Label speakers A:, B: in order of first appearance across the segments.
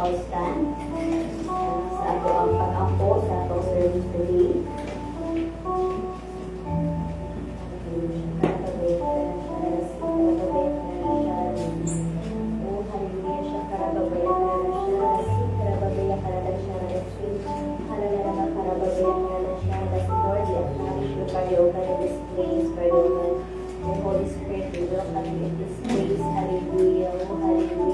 A: all stand sa ato ang pag-ampo sa atong service today. Holy Spirit, we welcome you in this place. Hallelujah. Oh, hallelujah.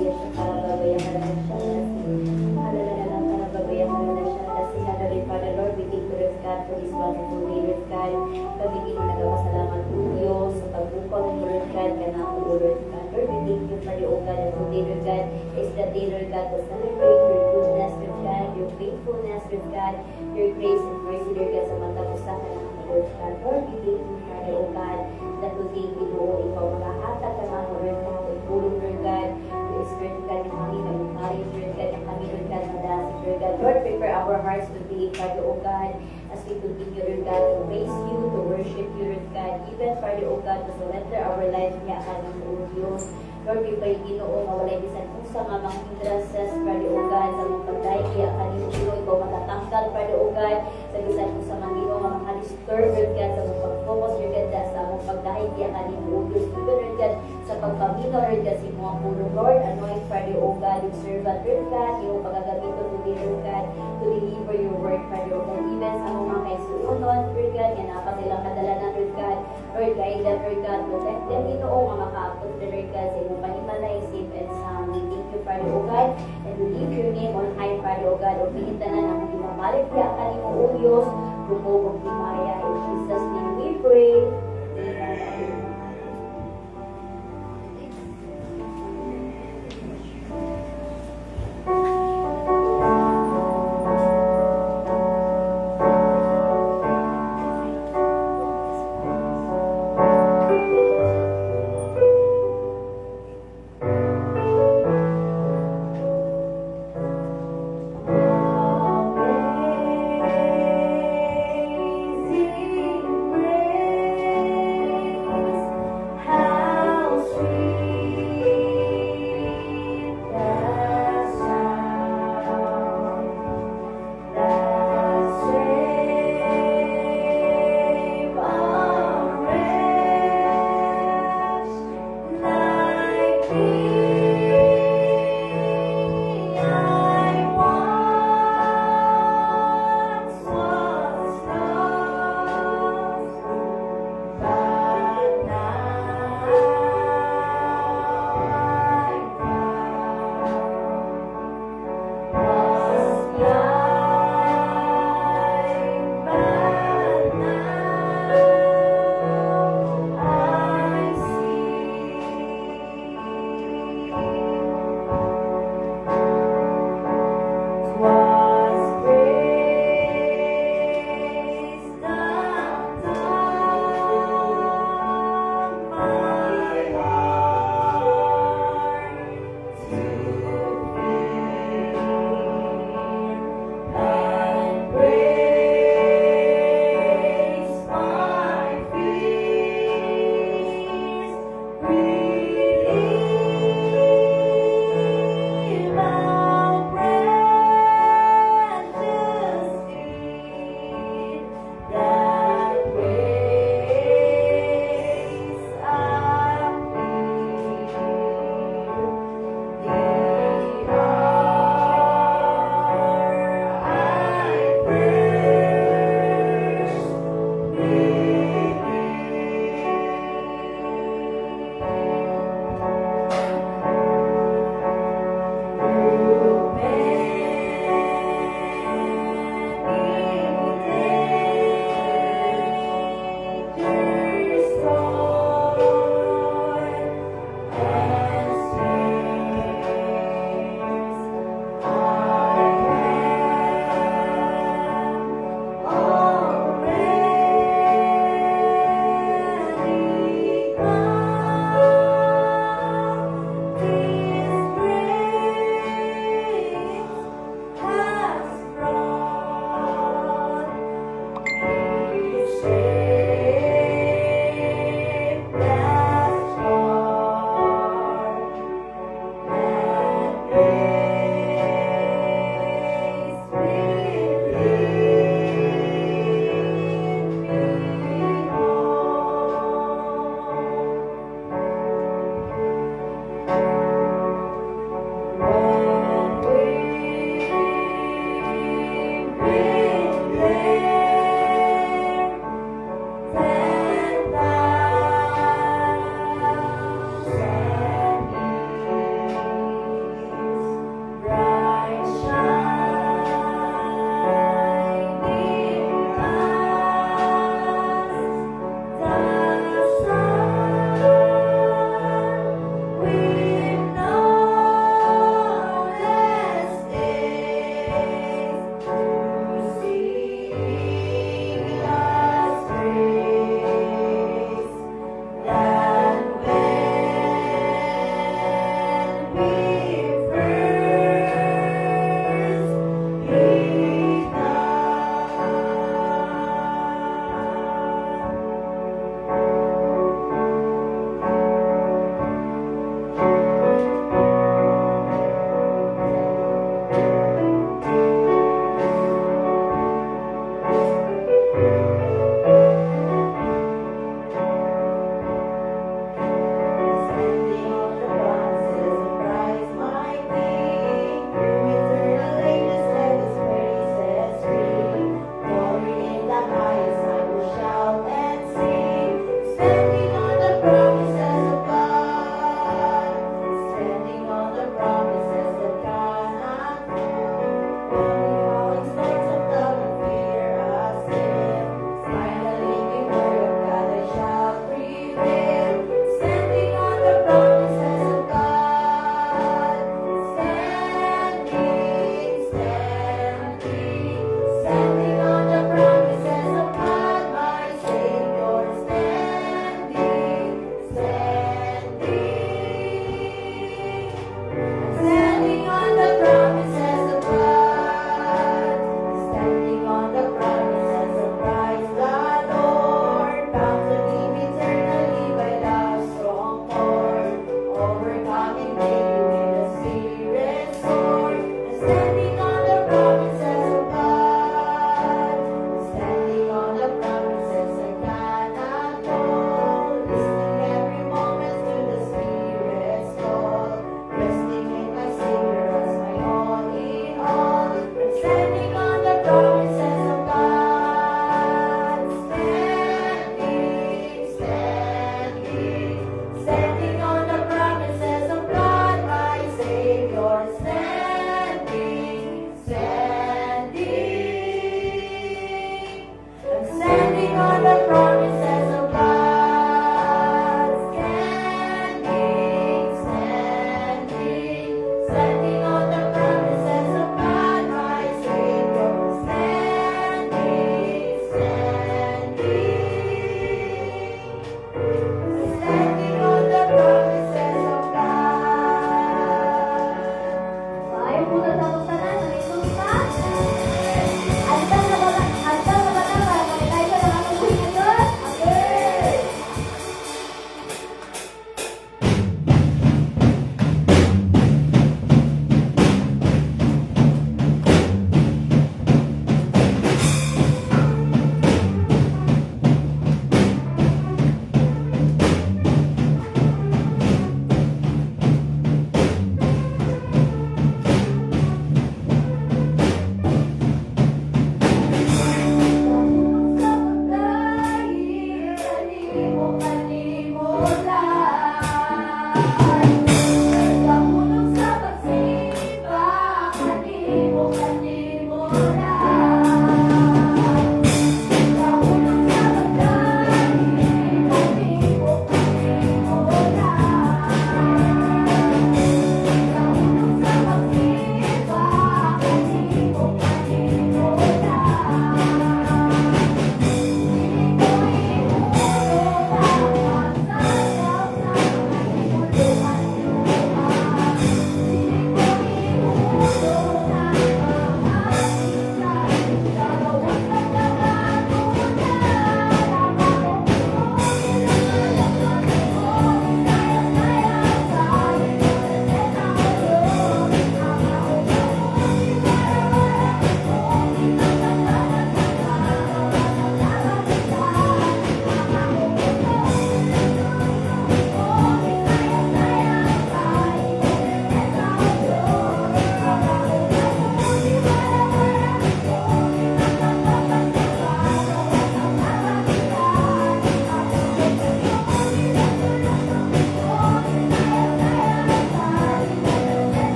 A: Father Lord, we thank you, Lord God, for this wonderful day, Lord God. Pagiging mo nagpasalamat po Diyos sa pagbukol ng Lord God, kanang po Lord God. Lord, we thank you for the God and today, Lord God, is the day, Lord God, to celebrate your goodness, Lord God, your faithfulness, Lord God, your grace and mercy, Lord God, sa matapusahan ng Lord God. Lord, we thank you for the God, that today, Ginoo, ikaw maghahatag ka ng Lord God, tulong, Lord God, your Spirit, God, yung kami na mungari, Lord God, yung kami, Lord God, madasig, Lord God. Lord, prepare our hearts today, Father, O God, as we continue, Lord God, to praise you, to worship you, Lord God, even, Father, O God, to surrender our life niya ka ng Diyos. Lord, we pray, Ginoo, mawalay bisan kung sa mga hindrances, Father, O God, sa mga pagdaig niya ka ng Ginoo, ikaw matatanggal, Father, O God, sa bisan kung sa mga Ginoo, mga disturb, Lord God, sa mga pag-focus, Lord God, sa mga pagdaig niya ka ng Diyos, Lord God, sa pagpamino, Lord God, si mga puno, Lord, anoint, Father, O God, yung servant, Lord God, yung pagagamito today, Lord God, to deliver your word, Father, O God, even sa mga kaisuunon, Lord God, yan na silang kadalanan, Lord God, Lord, guide them, Lord God, protect them, Ginoo, mga makaapot, Lord God, sa inyong panimalay, safe and sound. We thank you, Father, O God, and we leave your name on high, Father, O God, o pinitanan ang pinamalik niya ka ni mo, O Diyos, lumubog ni Maria. In Jesus' name we pray. Amen. Amazing grace.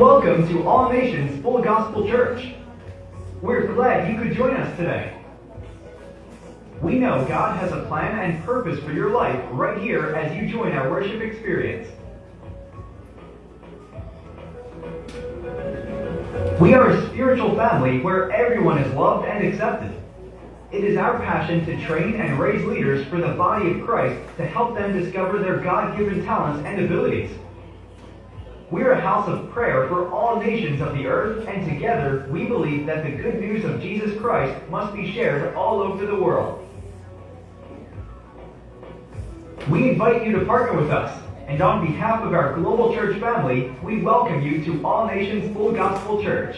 B: Welcome to All Nations Full Gospel Church. We're glad you could join us today. We know God has a plan and purpose for your life right here as you join our worship experience. We are a spiritual family where everyone is loved and accepted. It is our passion to train and raise leaders for the body of Christ to help them discover their God-given talents and abilities. We are a house of prayer for all nations of the earth, and together we believe that the good news of Jesus Christ must be shared all over the world. We invite you to partner with us, and on behalf of our global church family, we welcome you to All Nations Full Gospel Church.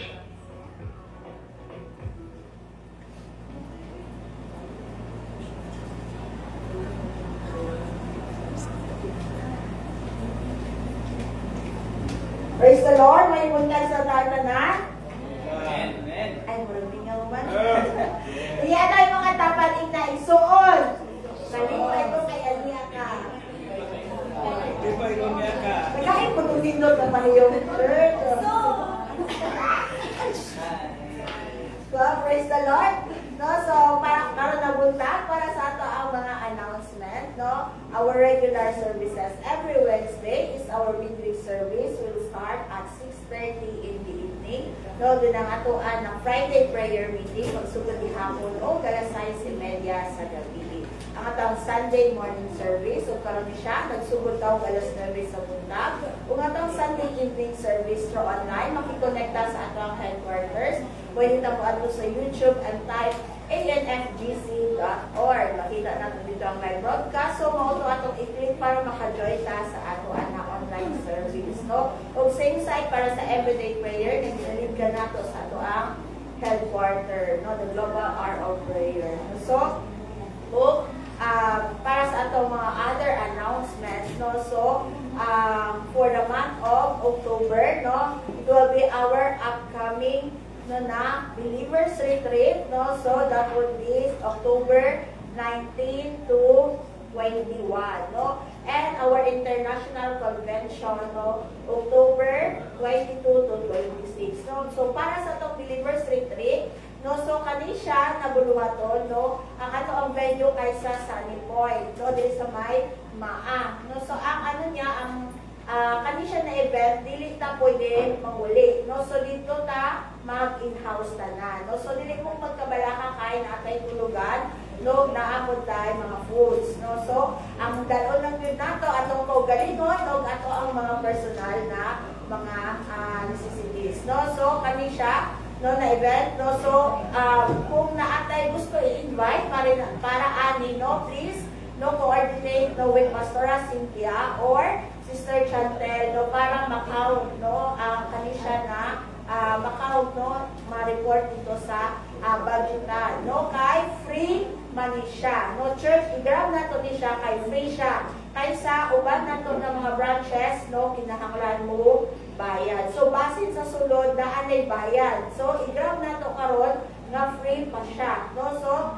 C: Praise the Lord, may buntag sa tanan.
D: Amen.
C: Ay, murang tingaw man. Iyan ay mga tapaling na isuon. Kalipay ko kay Ania ka. Kaya ko tumindot na paniyong church. So, praise the Lord. No, so para nabuntag para sa ato ang mga announcement, no. Our regular services every Wednesday is our midweek service will start at 6:30 in the evening. No, din ang atoan ng Friday prayer meeting magsugod gihapon o alas 6:30 sa gabi. Ang atong Sunday morning service ug karon ni siya nagsugod taw alas 9 sa buntag. Ug atong Sunday evening service through online makikonekta sa atong headquarters. Pwede na po ato sa YouTube and type anfgc.org. Makita natin dito ang live broadcast. So, mauto atong i-click para maka-join ta sa ato na online service. No? O same site para sa everyday prayer, nag-lead ka nato sa ato ang headquarter, no? The Global Hour of Prayer. So, para sa ato mga other announcements, no? So, for the month of October, no? It will be our upcoming na Believers Retreat, no? So that would be October 19 to 21, no? And our international convention, no? October 22 to 26, no? So para sa itong Believers Retreat, no? So kani siya nabuluhaton, no? Ang ato ang venue ay sa Sunny Point, no? Dili sa may Maa, no? So ang ano niya, ang kani siya na event, dili ta pwede manguli, no? So dito ta mag-in-house ta na, no? So dili mong magkabalaka kay natay tulugan, no? Naamod tayo mga foods, no? So ang dalon lang yun nato atong kaugalingon, no? Ato ang mga personal na mga necessities, no? So kani siya, no, na event, no? So kung naatay gusto i-invite para ani, no? Please, no, coordinate, no, with Pastora Cynthia or Sister Chantel, no, para ma-count, no, ang kanisya na ma-count, no, ma-report dito sa budgetan, no, kay free money siya, no, church, i-grab na to ni siya, kay free siya, kaysa uban na to ng mga branches, no, kinahanglan mo bayad. So, basin sa sulod na anay bayad. So, i-grab na to karon nga free pa siya, no, so,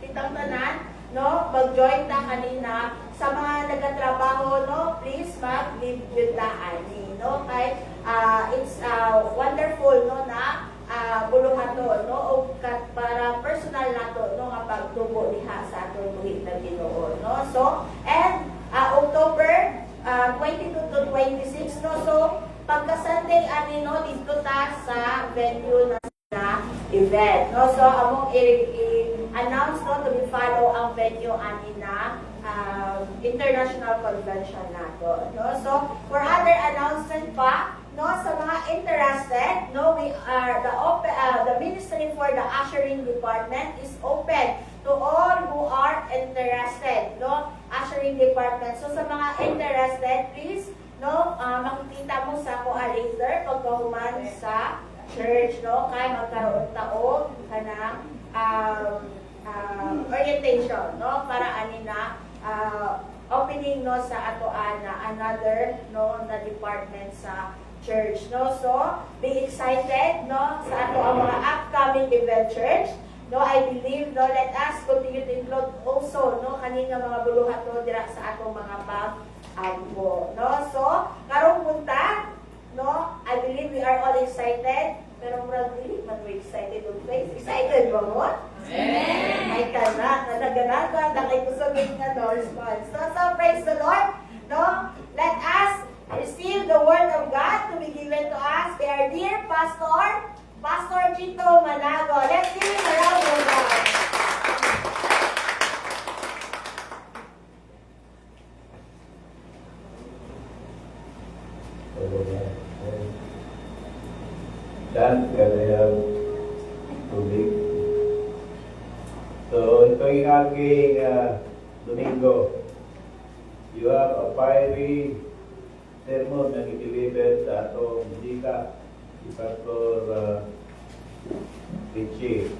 C: kitang tanan, no, mag-join ta kanina sa mga nagatrabaho, no, please mag-leave with the ani, no, kay it's wonderful, no, na buluhaton, no, o para personal nato, no, nga pagtubo diha sa atong buhit na Ginoo, no. So, and October 22 to 26, no, so pagka-Sunday ani, no, dito ta sa venue na event, no. So among i-announce, no, to be follow ang venue ani na international convention nato, no. So for other announcement pa, no, sa mga interested, no, we are the ministry for the ushering department is open to all who are interested, no, ushering department. So sa mga interested, please, no, makikita mo sa ko later pagkahuman sa church, no, kay magkaroon taog kanang orientation, no, para ani na opening, no, sa atoan na another, no, na department sa church, no. So be excited, no, sa ato ang mga upcoming event church, no. I believe, no, let us continue to include also, no, kanina mga buluhat, no, dira sa atong mga pag-agbo, no. So karong punta, no, I believe we excited? Pero murag dili man mo excited o place. Excited ba mo? Amen! Ay kana, nanaganata, nakikusagin nga no, response. So, praise the Lord. No? Let us receive the word of God to be given to us by our dear Pastor, Pastor Chito Manago. Let's give him a round of applause.
D: Dan kaya tubig. So, ito yung aking Domingo. You have a fiery sermon na i-deliver sa atong Dika, si Pastor Richie.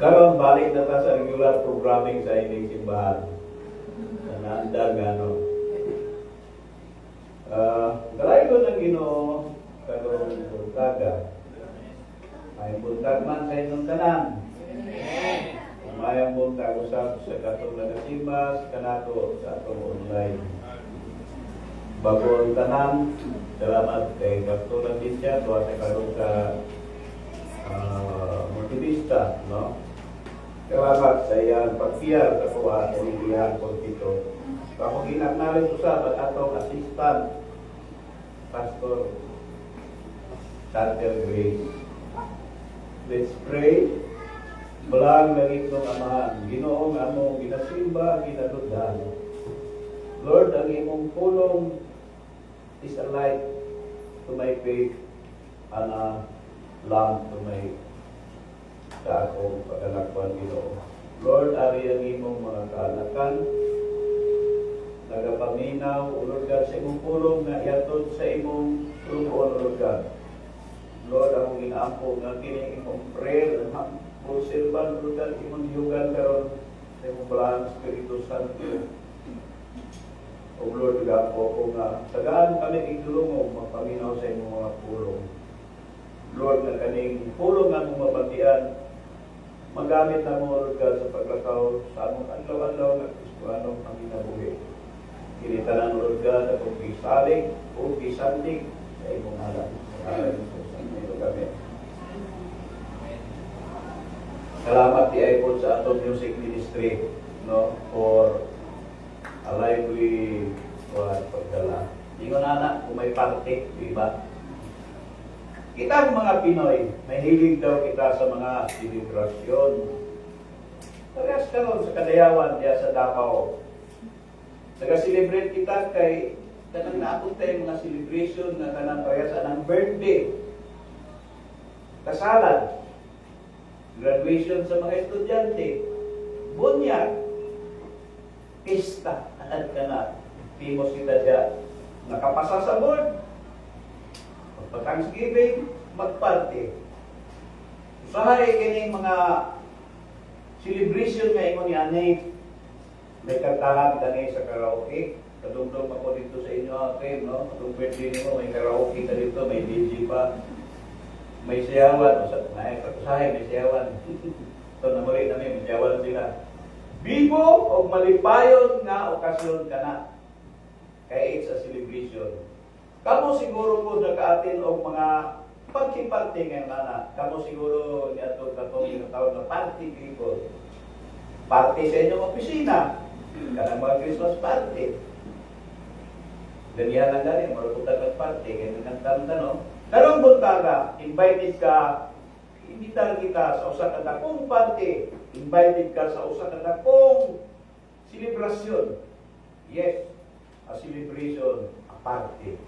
D: Karon balik na ta sa regular programming sa inyong simbahan. Sa naandang galay ko ng Ginoo karong buntaga. May buntag man sa inyong tanan. Mayang buntag usap sa katong nagasimbas kanato sa atong online. Bago ang tanan, salamat kay Pastor Leticia tuwa sa karong sa motivista, no? Salamat sa iyang pagpiyar sa kuha sa iyang pagpito. Ako ginaknalit usap at atong assistant Pastor Chantel Grace. Let's pray. Balang langit ng Amahan, Ginoong among ginasimba, ginaludhan. Lord, ang imong pulong is a light to my faith and a lamp to my sa akong pagkalakpan, Ginoo. Lord, ari ang imong mga kaanakan, nagapaminaw, Lord God, sa imong pulong na iatod sa imong tulungon, Lord God. Lord, akong ginampo nga kini imong prayer, o silban, Lord God, imong yugan karon sa imong balang Espiritu Santo. O Lord, ginampo ko nga, tagaan kami igdulong magpaminaw sa imong mga pulong. Lord, na kaning pulong nga mong mabatian, magamit na mo, Lord God, sa paglakaw sa among adlaw-adlaw na Kristoanong panginabuhi. Kinitanan, Lord God, akong gisalig o gisandig sa imong alam. Sa Santo kami. Salamat di ay po sa atong music ministry, no, for a lively pagdala. Ingon anak, kung may party, di ba? Kita mga Pinoy, may hilig daw kita sa mga selebrasyon. Parehas karon sa Kadayawan diya sa Davao. Nag-celebrate kita kay kanang naabot tayo mga celebration na kanang parehas anang birthday, kasalan, graduation sa mga estudyante, bunyag, pista, at ka na, timos kita siya, nakapasa sa board, pag-Thanksgiving, mag-party. Usahay kining mga celebration nga ingon yanay, may kantahan kani sa karaoke, kadungdong ako dito sa inyo, okay, no? Kung birthday nimo, may karaoke ka dito, may DJ pa. May siyawan, usahay, may siyawan. Ito na muli namin, may siyawan sila. Bibo o malipayon nga okasyon ka na. Kaya it's a celebration. Kamu siguro po nag-atin o mga party-party ngayon na. Kamu siguro niyato katong ginatawag na party people. Party sa inyong opisina. Kanang mga Christmas party. Ganyan lang galing, maruputan ng party. Ganyan ang tanong. Karong buntaga, invited ka, imbitar kita sa usa ka dakong party, invited ka sa usa ka dakong celebration. Yes, a celebration, a party.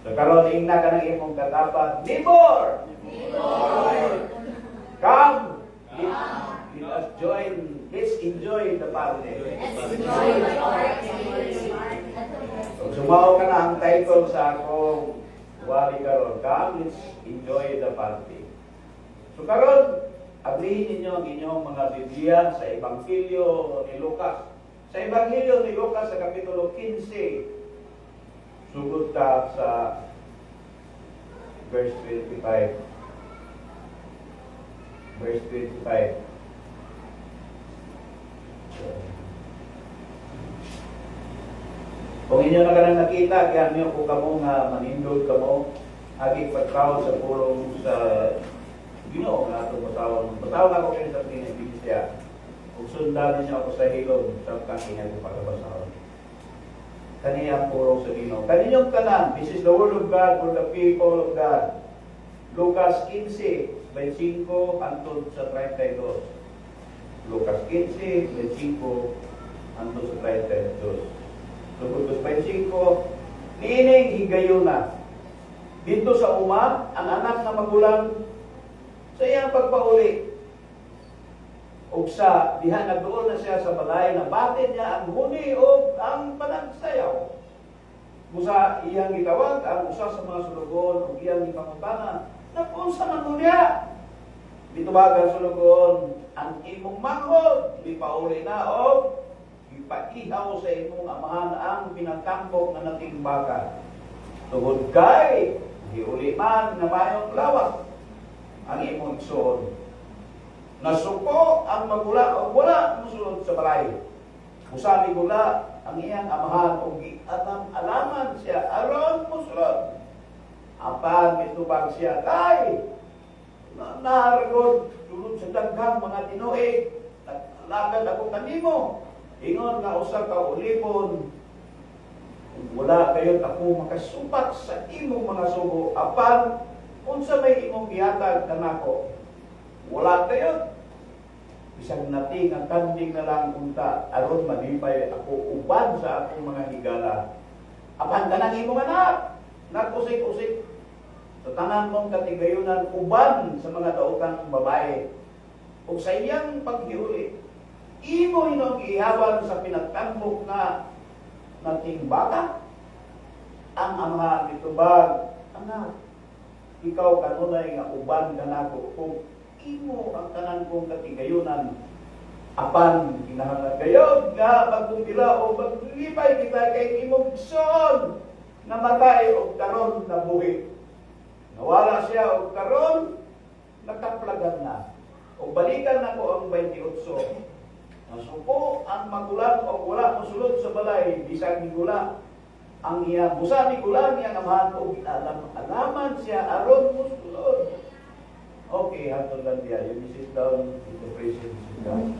D: So karon ingna ka ng imong katapat, neighbor! Come! Let us join, let's enjoy the party. So sumaw ka na ang title sa akong wali karon, come, let's enjoy the party. So karon, abrihin ninyo ang inyong mga Biblia sa Ebanghelyo ni Lucas. Sa Ebanghelyo ni Lucas sa Kapitulo 15, sugod ka sa verse 25. Verse 25. Kung inyo na ka nang nakita, kaya niyo kung kamo nga manindol kamo agi pagtawag sa pulong sa Ginoo nga ato matawag. Matawag ako kayo sa pinagbigisya. Kung sundan niya ako sa hilom, sa kakinya ko pagkabasahon. Kaniya ang pulong sa Ginoo. Kaninyong tanan, this is the word of God for the people of God. Lucas 15, 25 hangtod sa 32. Lucas 15, 25 hangtod sa 32. Lucas 25, niining higayuna. Dito sa uma, ang anak na magulang sa iyang pagpauli. O sa diha nagdoon na siya sa balay, nabatin niya ang huni o ang panagsayaw. Musa iyang gitawag ang usa sa mga sulugon o iyang ipangutana, napunsa man niya. Bitubagan sulugon, ang imong manghod, ipauli na o ipaihaw sa imong amahan ang pinagkampok na nating baka. Tugod kay, hiuli man na mayong lawak ang imong igsoon. Nasuko ang magulang o wala musulod sa balay. Usabi gula ang iyang amahan o alaman siya aron musulod. Apan mitubag siya kay naragod tulod sa daghang mga tinuig. Naglakad ako kanimo. Ingon nga usa ka ulipon. Wala kayo ako makasupat sa imong mga sugo. Apan unsa may imong gihatag kanako? Wala kayo. Bisag nating ang kanding na lang unta aron malipay ako uban sa akong mga higala. Apan kanang imong anak, nagusik-usik sa tanan mong katigayunan uban sa mga daotang babae. Ug sa iyang paghiuli, imo inong ihawan sa pinagtambok na nating baka. Ang ama mitubag, anak, ikaw kanunay nga uban kanako kung imo ang tanan kong katigayunan. Apan kinahanglan gayud nga pagkumpila o maglipay kita kay imong son na matay o karon na buhi. Nawala siya o karon nakaplagan na. O balikan na ko ang 28. Nasuko ang magulang o wala musulod sa balay bisag ni gula ang iya busa ni gula niya amahan o alaman siya aron musulod. Okay, hantod lang diya. You sit down in the presence of God.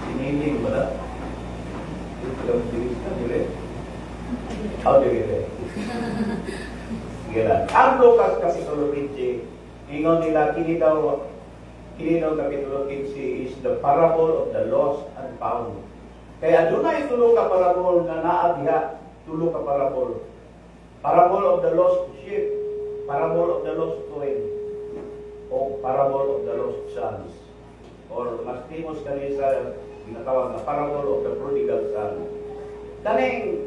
D: Siniling ba na? Ito lang dilis na, dire? Dire. Sige lang. Ang Lucas Kapitulo 15, ingon nila, kini daw Kapitulo 15 is the parable of the lost and found. Kaya dunay tulo ka parabol nga naa diha, tulo ka parabol. Parable of the lost sheep, parable of the lost coin, o parable of the lost sons. Or mas timos kani sa ginatawag na parable of the prodigal son. Kaning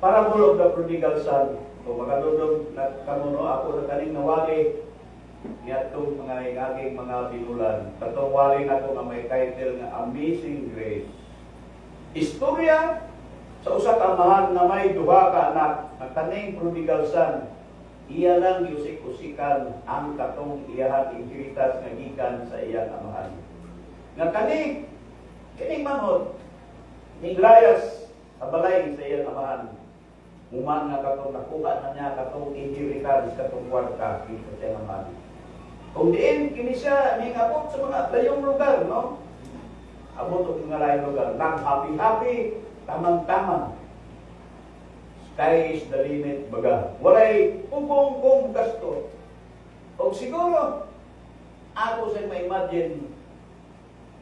D: parable of the prodigal son, o makadudog na kamuno ako na kaning nawali niyatong mga ingaging mga binulan. Katong wali na ito nga may title nga Amazing Grace. Istorya sa usa ka amahan na may duha ka anak, ang kaning prodigal son, iya lang giusik-usikan ang katong iyahang inheritas nga gikan sa iyang amahan. Nga kining manhod, niglayas abalay sa iyang amahan. Human nga katong nakuha na niya katong inheritance, katong kwarta sa iyang amahan. Kung diin, kini siya ningabot sa mga layong lugar, no? Abot o mga layong lugar. Nang happy-happy, tamang-tamang. Sky is the limit, baga. Walay pupong gasto. O siguro, ako sa ma-imagine,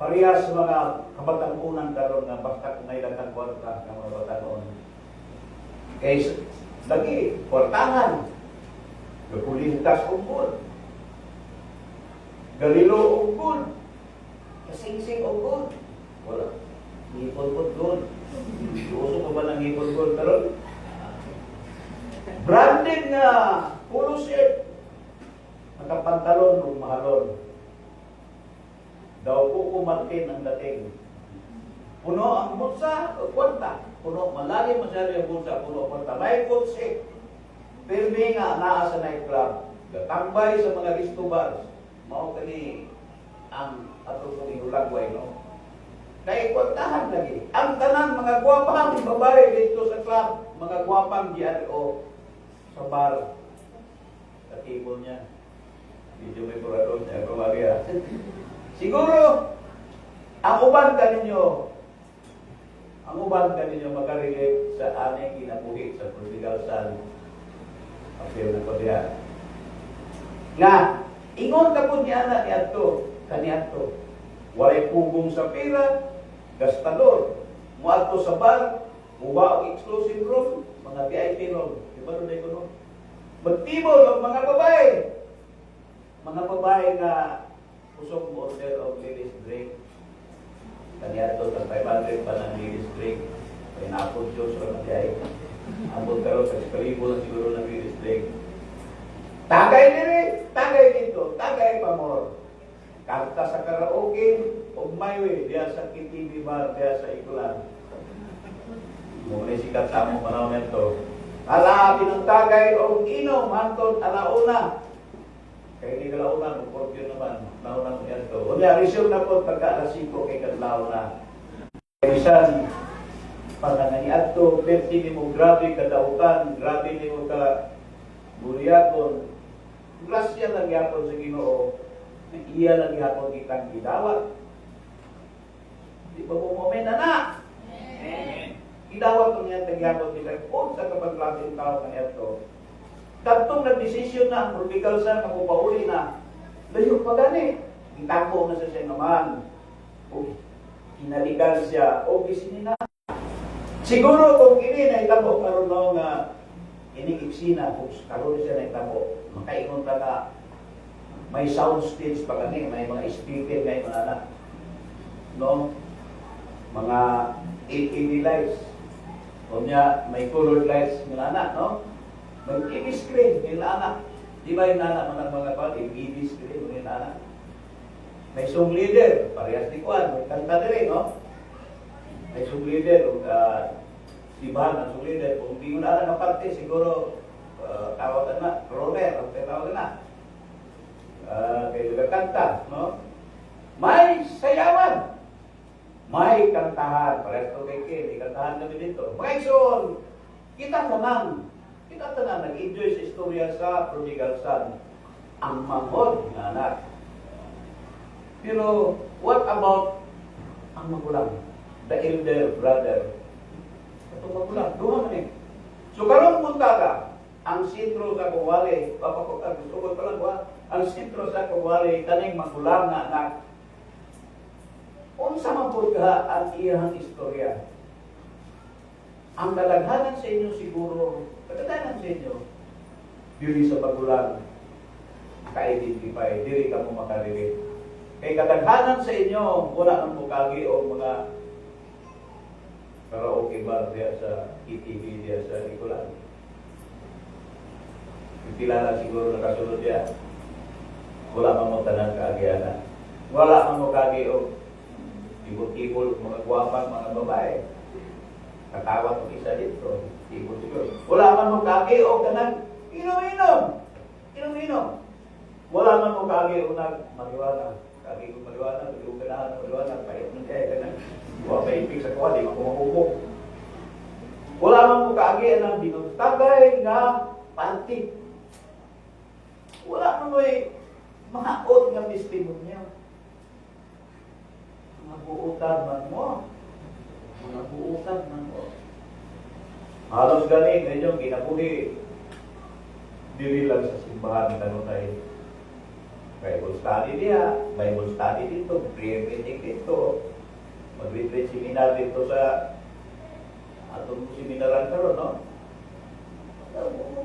D: parehas sa mga kabataan-unan karon nga basta kung may latang kwarta ng mga bataan-unan. Kaya lagi, kwartahan. Gapulintas ungkol. Galilo ungkol. Kasing-sing ungkol. Wala. Ngipon-pon gold. Uso ko ba ng ngipon-gold karon? Branded nga polo shirt. Nakapantalon o mahalon. Daw po kumartin ang dating. Puno ang bulsa o kwarta. Puno, malalim masyari ang bulsa, puno kwarta. May kotse. Pirmi nga naa sa nightclub. Gatambay sa mga resto bars. Mao kani ang atong iulang Paraguay, no? Kaya kwartahan lagi. Ang tanan, mga gwapang babae dito sa club, mga gwapang GRO sa bar, sa table niya. Medyo may kurador niya, kumariya. Siguro, ang uban ka ninyo makarelate sa aming kinabuhi sa prodigal son. Apil na ko diya. Nga, ingon ka po niya na kaniadto. Walay pugong sa pera, gastador. Muadto sa bar, muwa ang exclusive room, mga VIP room. Di ba doon ko no? Magtibol ang mga babae. Mga babae nga usok mo order of ladies drink. Kaniadto sa 500 pa ng ladies drink. Kaya naapod Diyos o nagyay. Ambot karon sa kalibo na siguro ng ladies drink. Tagay dito, tagay pa more. Kanta sa karaoke, o maywe, diya sa KTV bar, diya sa ikulan. Muna sikat sa among panahon nito. Ala, pinagtagay o inom, hantod, alauna. Kaya hindi kalauna, mag-portyo naman, nauna mo yan ito. Unya, resume na po, pagka-alasiko kay Kadlaw na. Kaya panganganiad to, perti mo grabe kadautan, grabe mo ka buriyakon. Grasya lang yapon sa Ginoo, iya lang yapon kitang gidawat. Di ba mo moment na? Gidawat ko niya tagyapon kita, kung sa kapag-klaseng tao na ito. Katong nag-desisyon na, prodigal son, makupauli na, layo pa gani. Itako na sa siya naman. O, kinalikan siya, o gisinina. Siguro kung kini na itabo karon no nga ining iksina, kung karon siya na itabo, makaingon ta ka may sound stage pa gani, may mga speaker ngay mga anak. No? Mga LED lights. O niya, may colored lights mga anak, no? May TV screen mga anak. Di ba yung anak mga kwan, TV screen mga anak. May song leader, parehas di kwan, may kanta rin, no? May song leader, sibahan ng song leader. Kung di mo na alam na parte, siguro tawagan na, roller, ang tawagan na. Kaya juga kanta, no? May sayawan, may kantahan, parehas to kay Ken, kantahan kami dito. Mga ikson, kita tanan nag-enjoy sa istorya sa prodigal son, ang manghod ng anak. Pero, what about ang magulang? The elder brother. Itong magulang, duha man eh. So, karong punta ka, ang sentro sa kawali, gusto pa lang ba? Ang sentro sa kawali, kaning magulang na anak. Unsa man pud ka ang iyang istorya? Ang kadaghanan sa inyo siguro, kadaghanan sa inyo, diri sa magulang, ka-identify, diri ka mo makarelate. Kay kadaghanan sa inyo, wala nang bukagi o mga karaoke bar diya sa KTV diya sa Nicolan. Kilala siguro nakasunod diya. Wala man mo tanan kaagianan. Wala man mo kagi o tibol-tibol, mga guwapang mga babae. Katawa ko isa dito, tibol siguro. Wala man mo kagi o tanan inom-inom. Wala man mo kagi o nag-mariwana. Kagi ko mariwana, bilog ganahan ng mariwana, pahit ng kaya ka na. Huwag may ipig sa kuwa, di makumahubog. Wala man mo kaagi ang binutagay nga panty. Wala man mo mga ot nga testimonya. Mga buutan man mo. Halos galing, ngayon, kinabuhi. Diri lang sa simbahan kanunay. Bible study diya, Bible study dito, prayer meeting dito, mag-retreat seminar dito sa atong seminaran karon, no?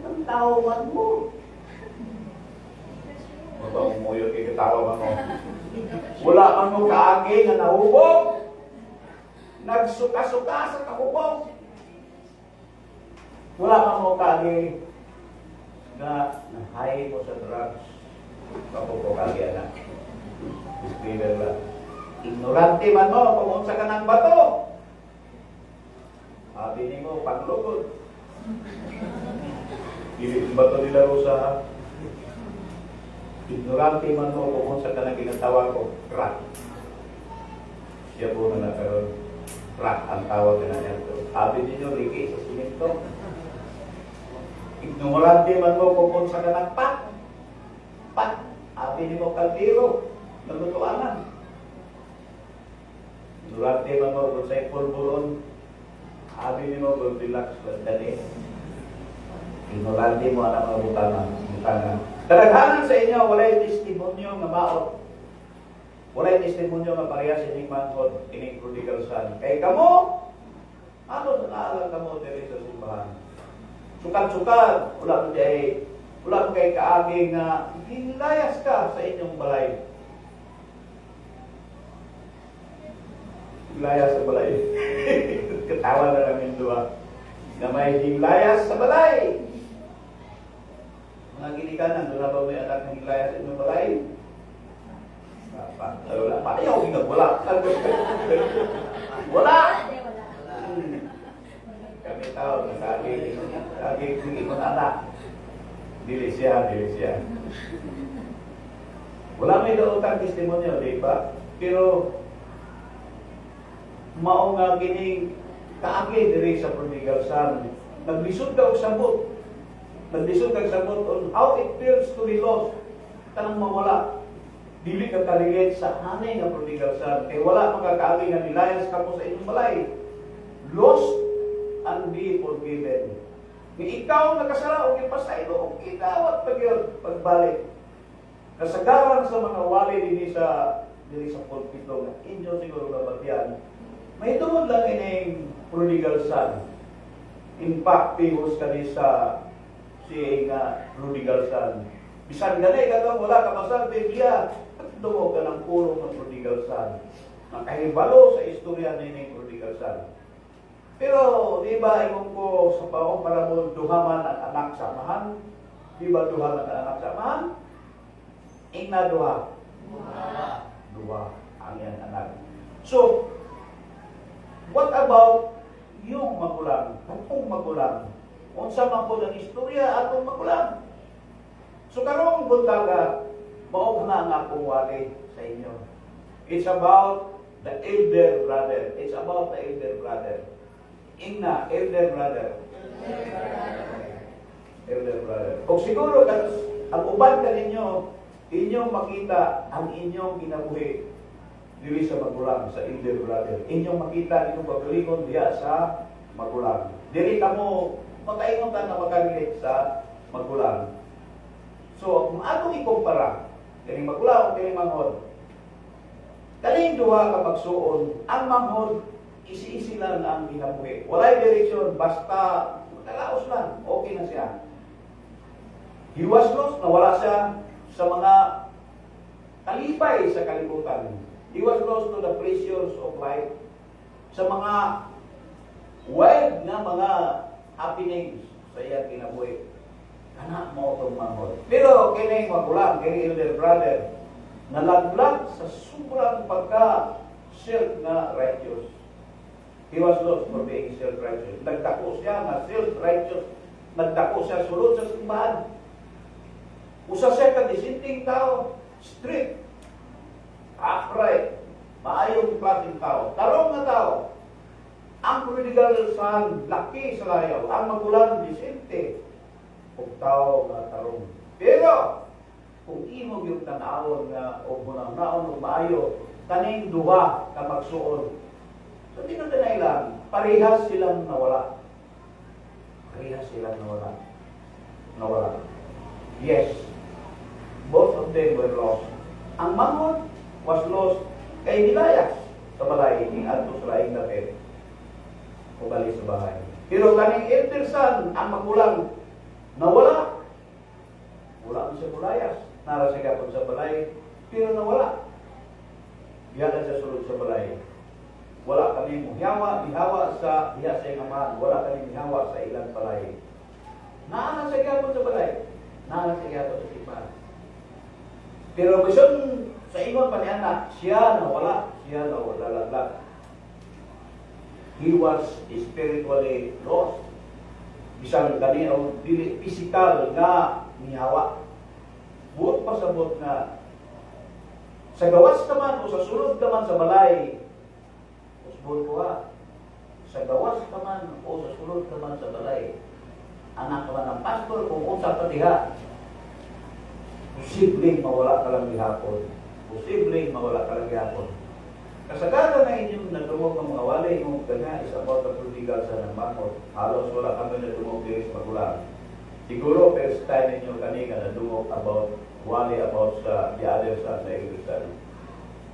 D: Ang tao man mo. Mabang umuyo kay tao man mo. Wala man mo kaagi nga nahubog. Nagsuka-suka sa kahubog. Wala man mo kaagi na nahay mo sa drugs. Kapag kagi anak. Disclaimer lang. Ignorante man mo kung unsa ka ng bato. Sabi ni mo, paglugod. Dili bato nila sa ignorante man mo kung unsa ka ng ginatawag ko, crack. Siya po na nakaroon. Rock ang tawag na niya. Sabi ninyo, liki sa simento. Ignorante man mo kung sa kanang pat. Pat. Abi ni mo kaldero. Nalutuanan. Ignorante man mo kung sa'y pulburon. Abi ni mo kung relax lang dali. Ignorante mo ang mga butana. Kadaghanan sa inyo, walay testimonyo nga maot. Walay testimonyo nga parehas ining manghod, ining prodigal son. Kay kamo, ano sa naalang kamo diri sa simbahan? Sukat-sukat, wala mo kay kaagi nga hinlayas ka sa inyong balay. Hinlayas sa balay. Katawa na lang yung dua. Na may hinlayas sa balay. Mga ginikanan, doon na ba may anak ng hinlayas sa inyong balay? Wala. Paano yung hinag? Wala. Wala! Kami tao, lagi hindi mo anak. Dili siya. Wala may dootang testimonyo, di ba? Pero, mao nga gining kaagi diri sa prodigal son. Naglisod ka og sabot. Naglisod kag sabot on how it feels to be lost. Tanang mawala. Dili ka kaligid sa hanay nga prodigal son. Kay wala makakaagi nga nilayas ka mo sa inyong balay. Lost and be forgiven. Ni ikaw nakasala o ipasaylo o ikawat pagbalik. Kasagaran sa mga wali diri sa pulpito nga inyo siguro nabatian. May tungod lang ining prodigal son. In fact, pihos ka ni sa siya nga prodigal son. Bisan gani katong wala ka masal Biblia, dungo ka ng pulong ng prodigal son. Nakahibalo sa istorya ni prodigal son. Pero, di ba, ingon ko sa paong para mo duhaman ang anak sa amahan? Di ba duhaman ang anak sa amahan? Ingna duha. Duha ang yan anak. So, what about yung magulang? Atong magulang. Unsa man po ang istorya atong magulang? So, karong buntaga, mao na ang akong wali sa inyo. It's about the elder brother. It's about the elder brother. Ingna, elder brother. Elder brother. Kung siguro, ang uban ka ninyo, inyong makita ang inyong kinabuhi dili sa magulang, sa elder brother. Inyong makita, inyong pagkalingon diya sa magulang. Dili ka mo, makaingon ka na makagilit sa magulang. So, kung atong ikumpara, kaning magulang o kaning manghod, kaning duha ka magsuon, ang manghod, isi-isi lang ang ginabuhi. Walay direksyon, basta nakalaos lang, okay na siya. He was lost, nawala siya sa mga kalipay sa kalibutan. He was lost to the pleasures of life, sa mga wild na mga happenings sa iyang kinabuhi. Anak mo itong manghod. Pero kining magulang, kining elder brother, nalaglag sa sobrang pagka-self na righteous. He was lost for being self-righteous. Nagdako siya na self-righteous. Nagdako siya sulod sa simbahan. Usa siya ka-disinting tao, strict, upright, maayong klaseng tao, tarong na tao. Ang prodigal son, laki sa layaw. Ang magulang, disinte, o tao na tarong. Pero, kung imong yung tanawon na o munang-naon o maayo, kaning duha ka magsuon. So, tinundanay lang, parehas silang nawala. Parehas silang nawala. Nawala. Yes, both of them were lost. Ang manghod was lost kay nilayas sa balay, ning adto sa laing dapit. O balik sa bahay. Pero kaning elder son, ang magulang, nawala. Wala man siya mulayas. Nara siya kapon sa balay, pero nawala. Diyan na siya sulod sa balay. Wala kami mihawa sa diha sa amahan. Wala kami mihawa sa ilang balay. Naana siya kapon sa balay. Naana siya kapon sa simbahan. Pero bisan sa ingon pa ni anak, siya nawala. Siya nawala. He was spiritually lost. Bisan kani o dili physical nga mihawa. Buot pasabot nga sa gawas ka man o sa sulod ka man sa balay, buwa sa gawas ka man o sa sulod ka man sa balay, anak ka man ng pastor, kung unsa pa diha, posibleng mawala ka lang gihapon. Posibleng mawala ka lang gihapon. Kasagada na inyong nadungog ng mga wali, yung kanya is about the political sa nagmakot. Halos wala kami nadungog diri sa magulang. Siguro, first time ninyo kanina nadungog about wali about sa the other side na Iglesia.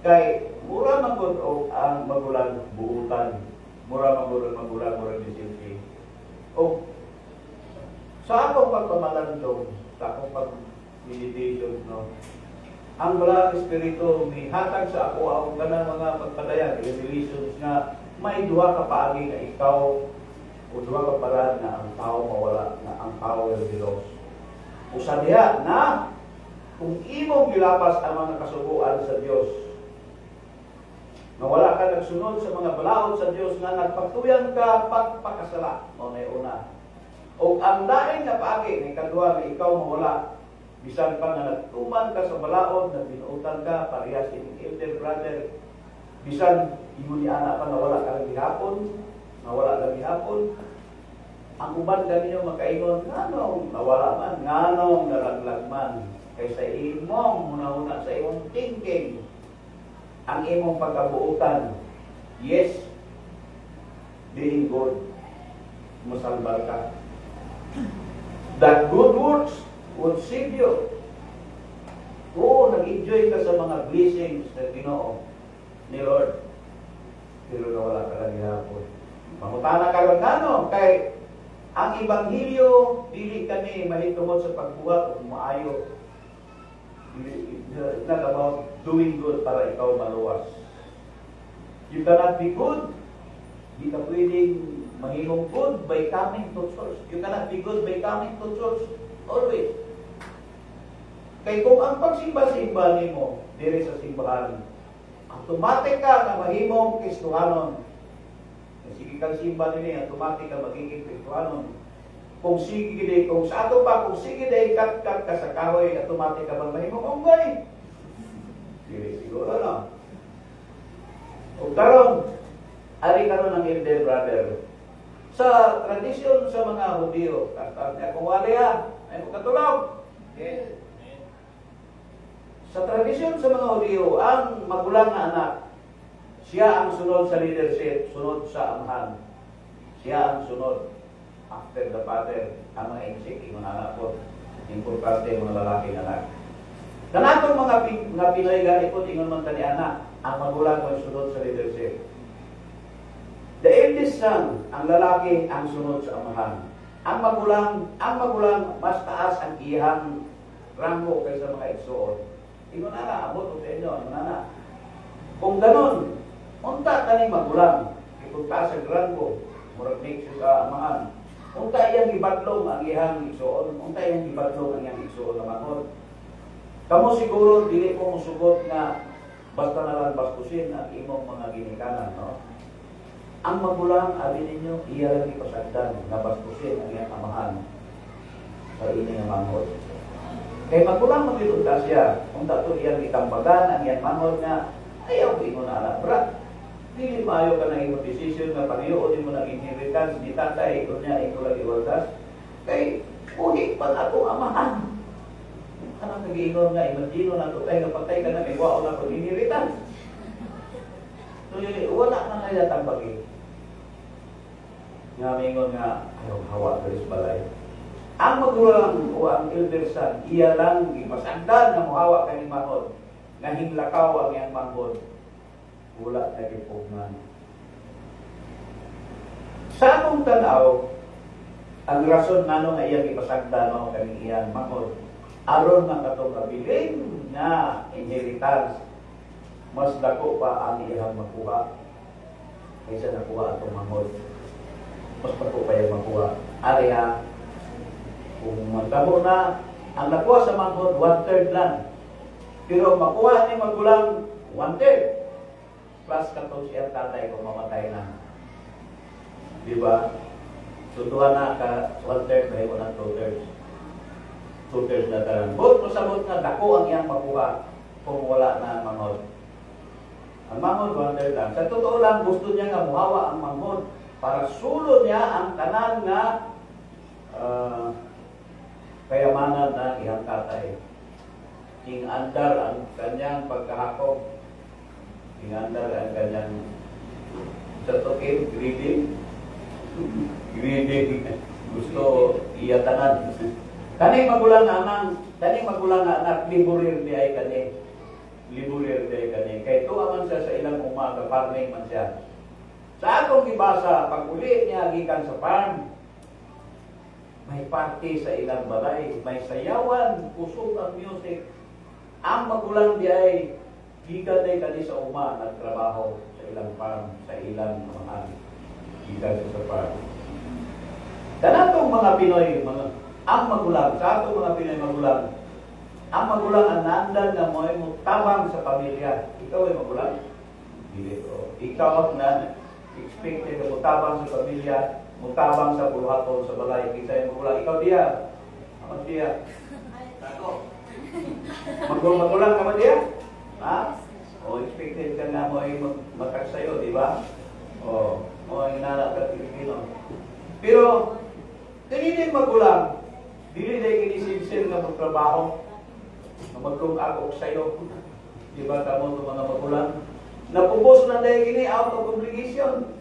D: Kay, mura magod o ang magulang buutan. Mura magod ang magulang, mura disilsi. O, sa akong pagpamalandong, sa akong pag-meditation, no, ang wala espiritu may hatag sa ako ang ganang mga pagpadayan, revelations nga may duha ka paagi nga ikaw o duha ka paraan na ang tao mawala, na ang power belongs. Usa diha na kung imong gilapas ang mga kasubuan sa Dios, na wala ka nagsunod sa mga balaod sa Dios nga nagpatuyan ka pagpakasala, o na una. O ang lain nga paagi ni kadua nga ikaw mawala, bisan pa nga nagtuman ka sa balaod, nagbinuutan ka, parehas inyong elder brother, bisan ingon ni anak pa nawala ka lang gihapon, nawala lang gihapon, ang uban ganinyo makaingon, nganong nawala man, nganong nalaglag man, kaysa imong muna-una sa imong thinking, ang imong pagkabuutan, yes, being good, masalbar ka. That good works would save you. Oo, nag-enjoy ka sa mga blessings na Ginoo ni Lord. Pero nawala ka lang gihapon. Mangutana ka lang ano, kay ang Ebanghelyo, dili kami mahitungod sa pagbuhat o maayo. It's not about doing good para ikaw maluwas. You cannot be good. Di ka pwedeng mahimong good by coming to church. You cannot be good by coming to church always. Kay kung ang pagsimba-simba nimo diri sa simbahan, automatic ka na mahimong Kristohanon. Sige kang simba nini, automatic ka magiging Kristohanon. Kung sige day, kung sa ato pa, kung sige day kat-kat ka sa kahoy, automatic ka bang mahimong unggay? Dili siguro no. O karon, ari karon ang elder brother. Sa tradisyon sa mga Hudyo, kung wali ay magkatulog. Yes. Sa tradisyon sa mga Hudyo, ang magulang na anak, siya ang sunod sa leadership, sunod sa amahan. Siya ang sunod after the father, ang mga insik, yung mga anak po. Importante yung mga lalaki anak. Kanatong mga Pinoy gani po, tingon man tani anak, ang magulang mo sunod sa leadership. The eldest son, ang lalaki, ang sunod sa amahan. Ang magulang, mas taas ang iyang rango kaysa mga igsoon. Ingon na, abot o sa inyo, ano na. Kung ganon, unta kaning magulang, ipunta sa rango, murag mix sa amahan. Unta iyang gibadlong ang iyang igsoon, unta iyang gibadlong ang iyang igsoon na manghod. Kamu siguro, dili ko musugot na basta na lang bastusin ang imong mga ginikanan, no? Ang magulang, abi ninyo, iya lang ipasagdan na bastusin ang iyang amahan sa ini nga manghod. Kay magulang magilunta siya, kung tato iyang itambagan ang iyang manghod nga, ayaw ko mo na anak, brat. Dili maayo ka na imong decision nga pag-iuod mo ng inheritance, di tatay, ito niya, ito lang iwaldas. Kay, puhig pa na itong amahan. Anong nag-iingon nga, imagino na ito, nga patay ka na, may wao na itong inheritance. So, wala na kaya tambagin. Nga mingon nga, ayaw hawa ka rin balay. Ang magulang o ang elder son, iya lang ipasagdan na muhawa ka ni manghod. Nga hinglakaw ang iyang manghod. Wala na gipugnan. Sa akong tanaw, ang rason nga nga iyang ipasagdan mo kani iyang manghod, aron nga katong kabiling nga inheritance, mas dako pa ang iyang makuha kaysa nakuha atong manghod. Mas dako pa yung makuha. Ariya, kung magtabo na, ang nakuha sa manghod, 1/3 lang. Pero makuha ni magulang, 1/3. Plus katong siya tatay kung mamatay na. Di ba? Tutuhan na ka 1/3, may ko ng 2/3. 2/3 na talang. Bot, masabot na dako ang iyang makuha kung wala na manghod. Ang manghod, 100 lang. Sa totoo lang, gusto niya nga muhawa ang manghod para sulod niya ang tanan nga kayamanan na iyang tatay. King andar ang kanyang pagkahakop. King andar ang kanyang sa tokin, greedy. Greedy. Gusto iyatanan. Kani magulang na anak, liburir di ay kani. Liburir di ay kani. Kaya tuwa man siya sa ilang umaga, farming man siya. Sa akong ibasa, pag uli niya gikan sa farm, may party sa ilang balay, may sayawan, kusog ang music. Ang magulang di ay gikan ay kani sa uma, nagtrabaho sa ilang farm, sa ilang mga gikan sa farm. Kanatong mga Pinoy, ang magulang, sa atong mga Pinoy magulang, ang magulang ang nandan na mo ay mutabang sa pamilya. Ikaw ay magulang? Dili ko. Ikaw na expected na mutabang sa pamilya, mutabang sa buluhaton, sa balay, kisa yung magulang. Ikaw diya. Ako diya. Ako. Magulang ka ba diya? Ha? O expected ka nga mo ay matag sa'yo, di ba? O ay inanak ka Pilipino. Pero, kanina yung magulang, dili na kinisinsin na magtrabaho, na magkong-agok sa'yo. Di ba tamo itong mga magulang? Napubos na dahil kini out of obligation.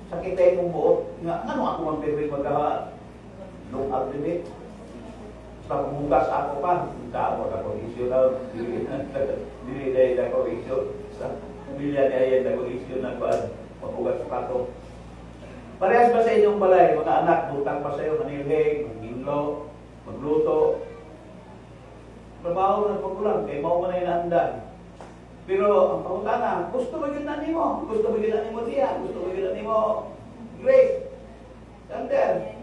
D: Sakit tayo mong buot. Ano ako ang pwede long agreement? Sa pumugas ako pa. Tawag ako issue daw. Dili dahil ako issue. Sa pamilya niya yan ako issue na pamugas pa ako. Parehas ba sa inyong balay, mga anak, butang pa sa'yo, manilhig, maghinlo, magluto. Trabaho ng pagulang, kaya mau mo na inandan. Pero ang pangutana, gusto ba yun na mo? Gusto ba yun na mo diya? Gusto ba yun na mo Grace? Sander?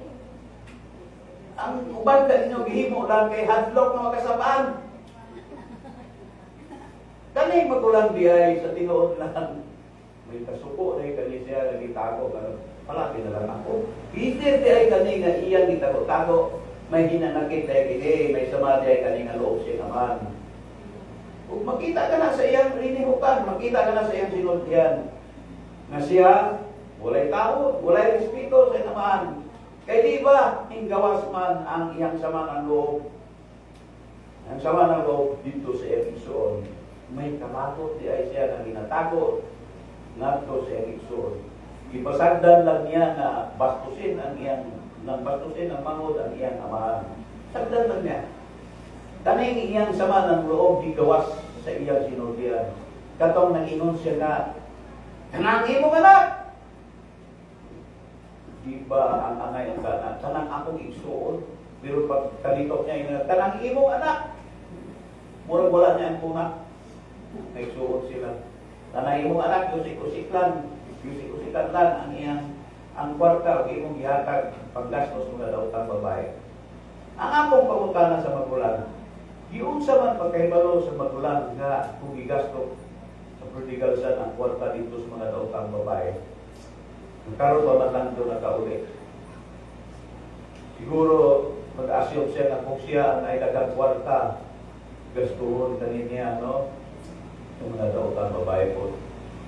D: Ang uban ka ninyo, gihimo lang kay hadlock na makasabaan. Kani magulang diay sa tinuod lang. May kasuko na kani siya, nagitago, palagi na lang ako. Peter di ay kani nga iyang gitago-tago, may hinanakit dahil kini, may sama di ay kani nga loob siya naman. Kung makita ka na sa iyang rinihukan, makita ka na sa iyang sinultihan, na siya, walay tao, walay respeto sa naman. Kaya di ba, hinggawas man ang iyang sama ng loob. Ang sama ng loob dito sa Efeson, may kamatot di ay siya na ginatago ngadto sa Efeson. Ipasagdan lang niya na bastusin ang iyang, nang bastusin ang mangod ang iyang amahan. Sagdan lang niya. Kaning iyang sama ng loob gigawas sa iyang sinultihan. Katong nag-ingon siya nga, kanang imong anak! Di ba ang angay ang ganan? Kanang akong igsuon. Pero pag kalitok niya yun, kanang imong anak! Murag wala niya ang punga. Nagsuon sila. Kanang imong anak, yusik-usiklan. Yusik-usikan lang ang iyang ang kwarta o imong gihatag paggastos mga daotang babae. Ang akong pangutana sa magulang, giunsa man pagkahibalo sa magulang nga kung gigasto sa prodigal son ang kwarta dito sa mga daotang babae. Karon ba man lang ito nakauli? Siguro mag-assume siya na kung siya ang nailagang kwarta, gastuhon kanina, no? Sa mga daotang babae po.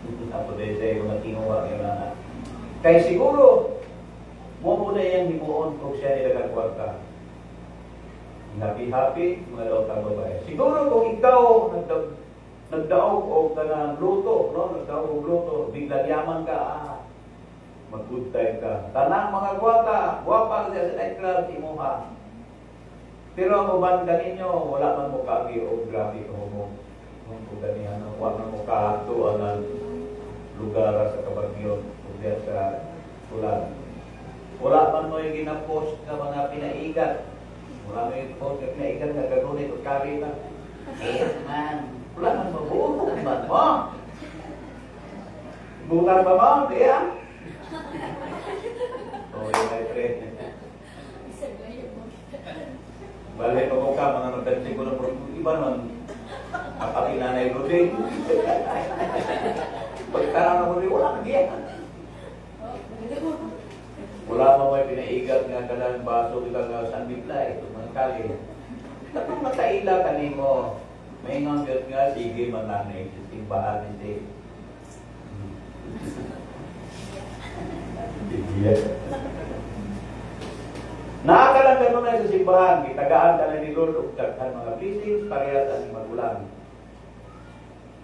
D: Ako din siya yung natinguha yung anak. Kaya siguro, mo muna yung himuon kung siya nilagang kwarta. Happy-happy, mga daotang babae. Siguro kung ikaw nagdaog o kanang luto, no? Nagdaog o luto, biglang yaman ka, mag-good time ka. Tanang mga guwapa siya sa nightclub, imuha. Pero ang uban kaninyo, wala man mo kagi o grabe ko mo. Kung ganihan, wala mo kahatuan ng lugar sa Kabagyon, kung diyan sa Tulan. Wala man mo yung ginapost na mga pinaigat. Wala mo yung post na pinaigat na gagunit o kari na. Eh, man, wala man mo, buong man mo. Bukan ba mo, diya? Oh, yun ay friend. Balik pa ko ka, mga nagdansing ko na iba naman. Kapag inanay ko din. Pagkarang ako rin, wala kang diyan. Wala mo may pinaigat nga ka ng baso, ika nga sandiplay, ito mga kali. Kapag makaila ka mo, May nganggat nga, sige mananay, sa simbahan hindi. Nakakalang ganun na sa simbahan, kitagaan ka na ni Lord, ugtaghan mga blessings, parehas ang magulang.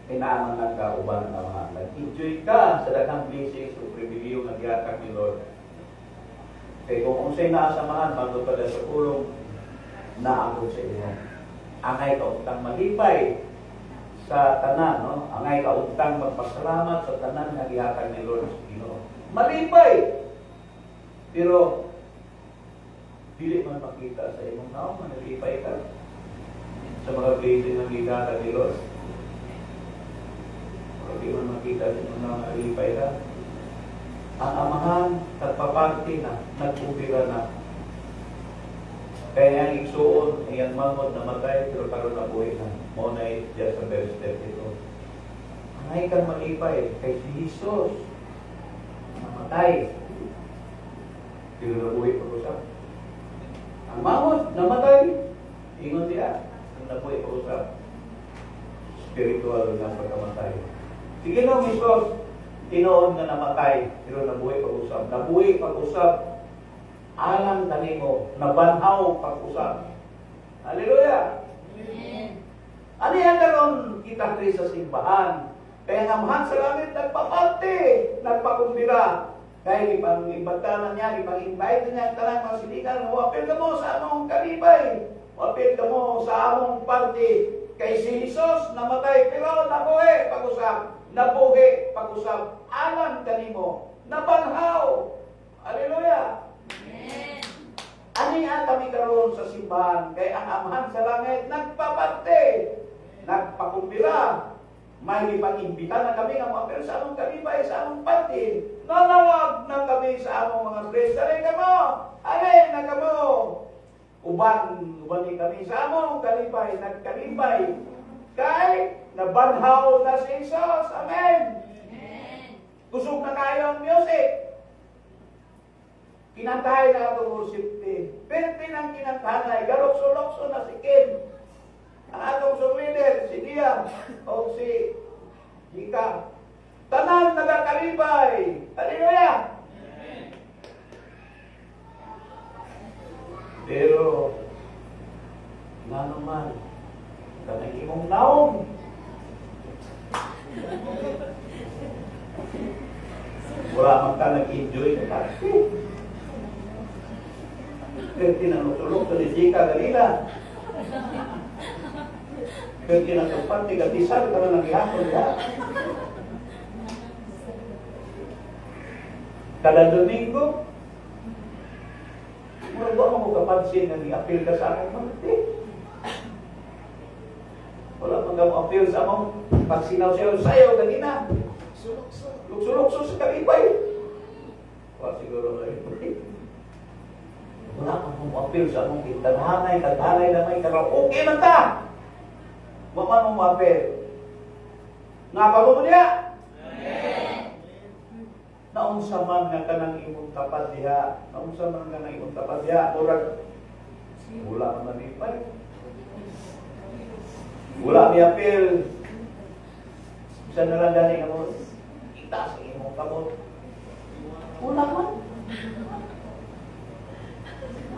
D: Kinaaman lang ka, uban ang mga nag-enjoy ka sa daghang blessings o pribilyo na gihatag ni Lord. Kaya kung unsay naasamahan, bago pala sa kulong, naagod sa inyo. Angay ka utang malipay sa tanan, no? Angay ka utang magpasalamat sa tanan na gihatag ni Lord sa Ginoo. Malipay! Pero, dili man makita sa imong naong, malipay ka sa mga blessing ng gihatag ni Lord. Hindi man makita sa imong naong, malipay ka. Ang amahan, nagpaparty na, nagpupira na. Kaya ang igsuon, iyang mamod namatay, pero karoon na buhay na. Muna diya sa verse 32. Angay kang malipay kay si Jesus. Namatay. Pero nabuhay pag-usap. Ang mamod, namatay. Ingon siya, nabuhay pag-usap. Spiritual na pagkamatay. Sige no, Jesus, tinoon na namatay, pero nabuhay pag-usap. Nabuhay pag-usap. Alam kanimo, nabanhaw pag-usap. Hallelujah! Amen. Ano yan karon kita kri sa simbahan? Kaya nga mahal sa langit, nagpaparte, nagpakumbira. Kaya ipang-imbatanan niya, ipang-invite niya ang talang mga silikan. Wapil ka mo sa among kalibay. Wapil ka mo sa among parte. Kay si Jesus namatay, pero nabuhi pag-usap. Nabuhi pag-usap. Alam kanimo, nabanhaw. Hallelujah! Amen. Ani ang kami karon sa simbahan kay ang amahan sa langit nagpaparte, nagpakumbira, may ipag-imbita na kami nga mga sa among kalibay, sa among parte. Nanawag na kami sa among mga praise. Alay ka mo! Alay na ka mo! Uban ni kami sa among kalibay, nagkalibay. Kay nabanhaw na si Jesus. Amen! Kusog na kayo ang music. Kinantahay na ito worship team. Pwede ng kinantahay. Galokso-lokso na si Kim. Ang atong sumwider, si Dia, o si Jika. Tanan nagakalibay. Hallelujah! Pero, nga naman, kanang imong naong. Wala man ka nag-enjoy sa party. Kaya tinanutulog sa Jika Galila. Kaya tinatupad, tigatisal ka na naghihapon niya. Kada Domingo, mura ba mo kapansin na ni-appeal ka sa akin? Mati. Wala pang gamo-appeal sa among pagsinaw-sayo kanina. Lukso-lukso sa kalibay. Wala siguro na rin. Wala kang umapil sa among taghanay na may karaoke man ta. Waman umapil. Nga pa mo niya? Naunsa man nga kanang imong tapat diha. Naunsa man nga kanang imong tapat diha. Murag wala man manipay. Wala mi apil. Bisa na lang gani nga mo. Itaas ang imong kamot. Wala man.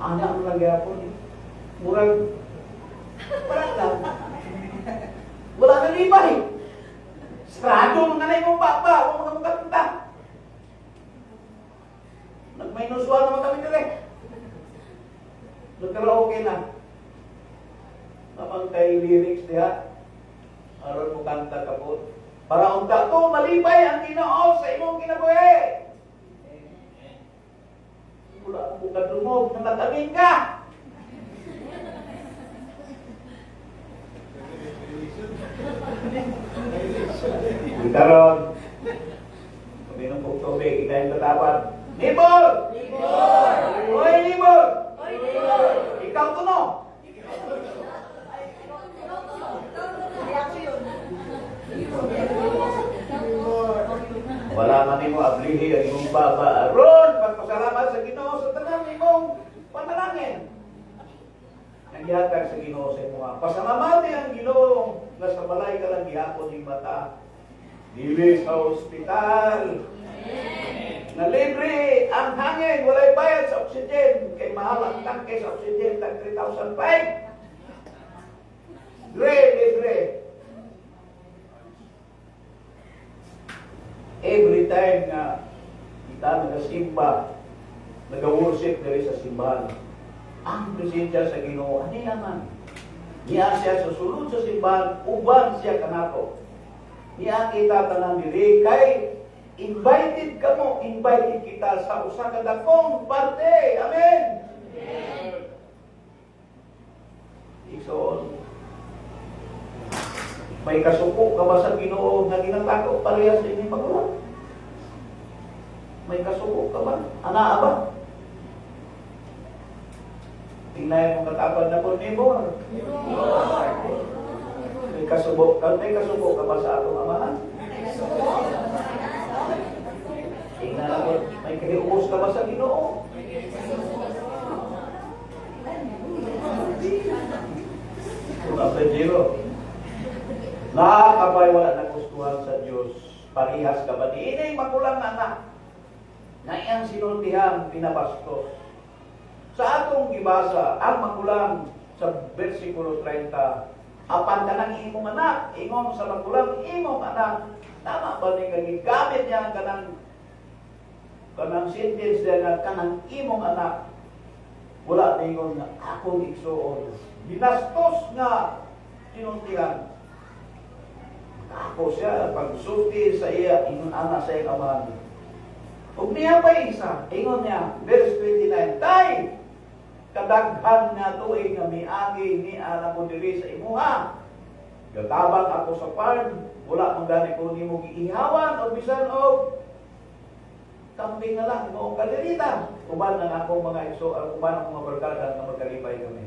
D: Anak mo lang gapon. Murag, wala lang. Wala na libay. Strado mga na imong baba, huwag mga mong kanta. Nagmainuswa naman kami dire. Nagkaraoke na. Napang kay lyrics diha. Aron mo kanta ka po. Para unta to, malibay ang Ginoo sa imong kinabuhi. Wala akong kadungog, nangatamin ka! Karon, kuminom kong tubig, ikaw yung tatapat. Nibol! Nibol! Hoy, Nibol! Hoy, Nibol! Ikaw to no! Wala man nimo ablihi ang imong baba aron pagpasalamat sa Ginoo sa tanan imong panalangin. Naghatag sa Ginoo sa imong pasalamati ang Ginoo nga sa balay ka lang gihapon yung mata. Dili sa ospital. Na libre ang hangin, walay bayad sa oxygen. Kay mahal ang tangke sa oxygen, tag 3,005. Libre. Every time nga kita nagasimba, nag-worship diri sa simbahan, ang presensya sa Ginoo ani naman. Niya siya sa sulod sa simbahan, uban siya kanato. Niya kita tanan diri kay invited kita sa usa ka dakong parte. Amen. Igsoon, may kasuko ka ba sa Ginoo nga ginatako parehas sa inyong magulang? May kasuko ka ba? Anaa ba? Tingnan mo katapad na po ni mo. May kasuko ka ba sa atong amahan? Tingnan mo, may kiniubos ka ba sa Ginoo? Kung after zero, nakakabay wala nagustuhan sa Diyos. Parihas ka ba? Di magulang na anak na iyang sinultihan pinabastos. Sa atong gibasa, ang magulang sa versikulo 30, apan ka ng imong anak, ingon sa magulang imong anak, tama ba ni gagamit niya kanang sentence na kanang imong anak, wala na ingon na akong igsuon. Binastos nga sinultihan. Ako siya, pagsulti sa iya, ingon anak sa iyang amahan. Huwag niya pa isa, ingon niya, verse 29, Tay, kadaghan nga tuig nga miagi ni anak mo diri sa imuha. Gatabang ako sa farm, wala mong gani ko ni mo giihawan o bisan o kambing na lang, mo kalirita. Uban ang akong mga iso, uban ang mga barkada na magkalipay kami.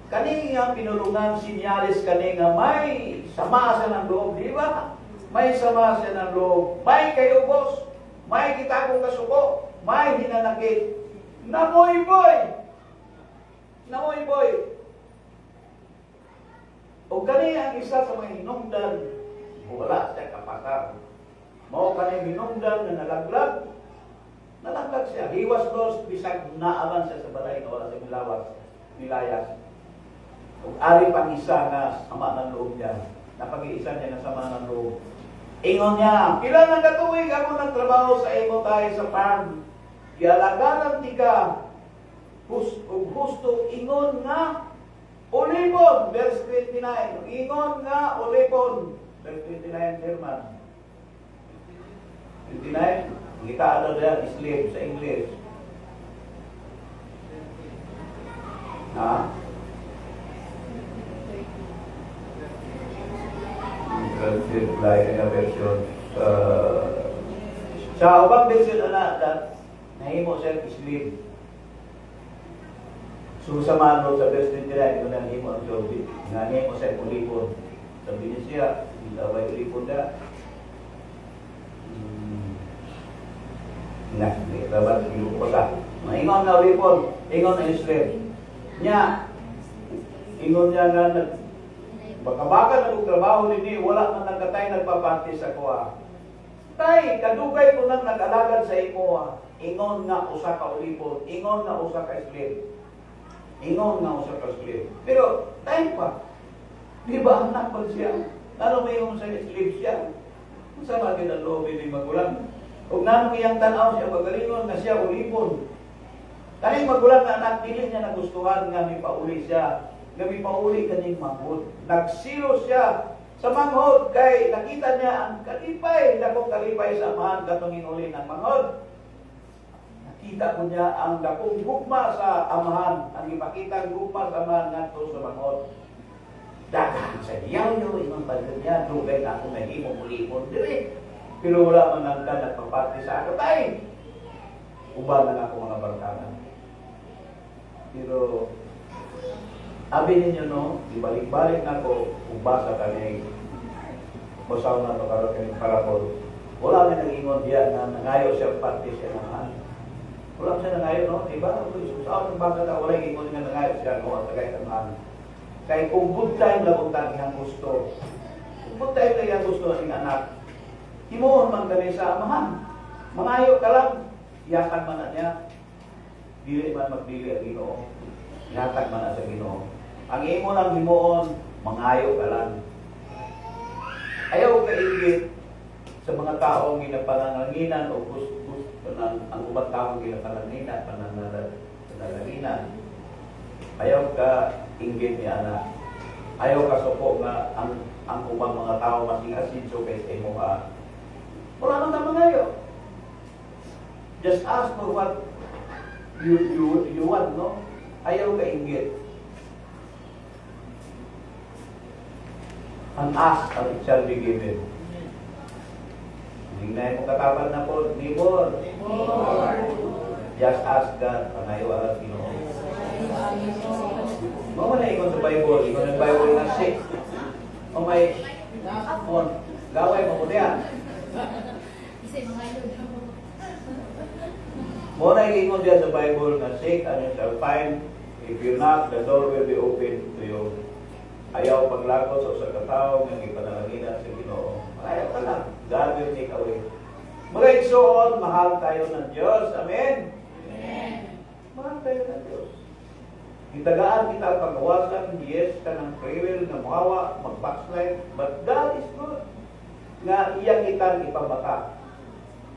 D: Kani nga pinulungan sinyalis kani nga may sama sa ng loob, di ba? May sama siya ng loob, may kayubos, may kitagong kasuko, may hinanakit. Namoy boy! O kani ang isa sa mga hinungdan, wala siya kapakar. Mao kani hinungdan na nalaglag siya. He was lost, bisag naaman siya sa balay na wala sa nilayas. Kung ari pang isa na sama ng loob niya, napag-iisa niya na sama ng loob. Ingon niya, pila nang katuig ako nagtrabaho sa imo tayo sa farm. Gialagaran ti ka, gusto ingon nga, ulipon, verse 29. Ingon nga, ulipon, verse 29, German. 29, kita ano na slave sa English. Ha? Like na version sa ubang version na nahimo siya slave. So sa manro sa verse 29 ito na nahimo ang job nga nahimo siya ulipon. Sabi niya siya ilaway ulipon na dapat iluko sa ingon na ulipon, ingon na slave niya, ingon niya nga baka nagtrabaho nini, wala man nagkatay nagpapanti sa kuha. Tay, kadugay ko nang nag-alagad sa imo. Ingon nga usa ka ulipon, ingon nga usa ka slave. Ingon nga usa ka slave. Pero tay pa, di ba anak pa siya? Ano may yung sa slave siya? Sa mga ang loob ni magulang. Kung nanong iyang tanaw siya, magalingon na siya ulipon. Kaning magulang na anak, dili niya nagustuhan nga may pauli siya. Gabi pauli kaning manghod. Nagsilo siya sa manghod kay nakita niya ang kalipay, dakong kalipay sa amahan katong inuli ng manghod. Nakita ko niya ang dakong gugma sa amahan, ang ipakita ang gugma sa amahan ngadto sa manghod. Dagan sa diyaw-yaw, imang balikan niya, dugay na ako mahimong ulipon diri. Pero wala man ang nagpapati sa ako, tay! Uban na ako mga barkada. Pero abi ninyo no, ibalik-balik na ko ubasa kani basaw na to karon kani parapol. Wala man nag-ingon diya na nangayo siya parte siya naman. Wala siya nangayo no, di ba? Usaw ng basa ta wala ingon nga nangayo siya no at tagay tanan. Kay kung good time lang untang iyang gusto. Kung good time lang iyang gusto ng anak, himuon man kami sa amahan. Mangayo ka lang, iyakan man na niya. Dili man magdili ang Ginoo. Iyakan man na sa Ginoo. Ang imo lang himuon, mangayo ka lang. Ayaw ka ingit sa mga taong ginapananganginan o gusto ang ubang taong ginapananginan, panananginan. Ayaw ka inggit ni anak. Ayaw ka suko nga ang ubang mga tao masing asinso kay sa imo ka. Wala man na mangayo. Just ask for what you want, no? Ayaw ka inggit. And ask and it shall be given. Hingnay mo katapat na po, neighbor. Just ask God, panayo ang Ginoo. Mo man ikon sa Bible, ikon ang Bible na 6. O may gaway mo niya. Mo na ikon diyan sa Bible na 6, and you shall find, if you knock, the door will be open to you. Ayaw paglakot sa usa ka tawo nga gipanalangina sa Ginoo. Ayaw ka lang. God will take away. Mga igsoon, mahal tayo ng Diyos. Amen? Amen. Mahal tayo ng Diyos. Itagaan kita ang pagkawasan, yes ka ng free will, na mahawa, mag-backslide, but God is good. Nga iyang kitang ipamata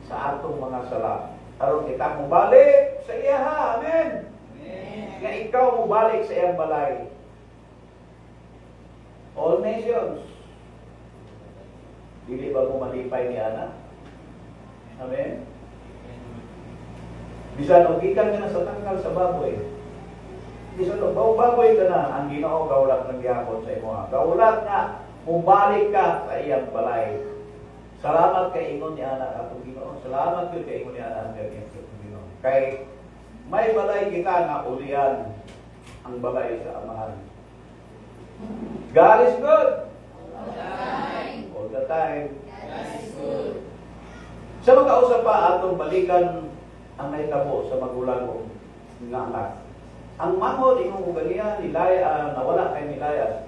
D: sa atong mga sala. Aron kita mubalik sa iya ha. Amen? Amen. Nga ikaw mubalik sa iyang balay. All nations. Dili ba mo malipay ni Ana? Amen? Bisan og gikan ka na sa tangkal sa baboy. Bisan og baboy ka na, ang Ginoo gawlat ng gihapon sa imo. Gawlat nga, mubalik ka sa iyang balay. Salamat kay ingon ni Ana atong Ginoo. Salamat kay ingon ni Ana ang Ginoo. Kay may balay kita nga ulian ang balay sa amahan. God is good. All the time. God is good. Sa magkausap pa atong balikan ang nahitabo sa magulang o nga anak. Ang mangod imong ugalian nawala kay nilayas.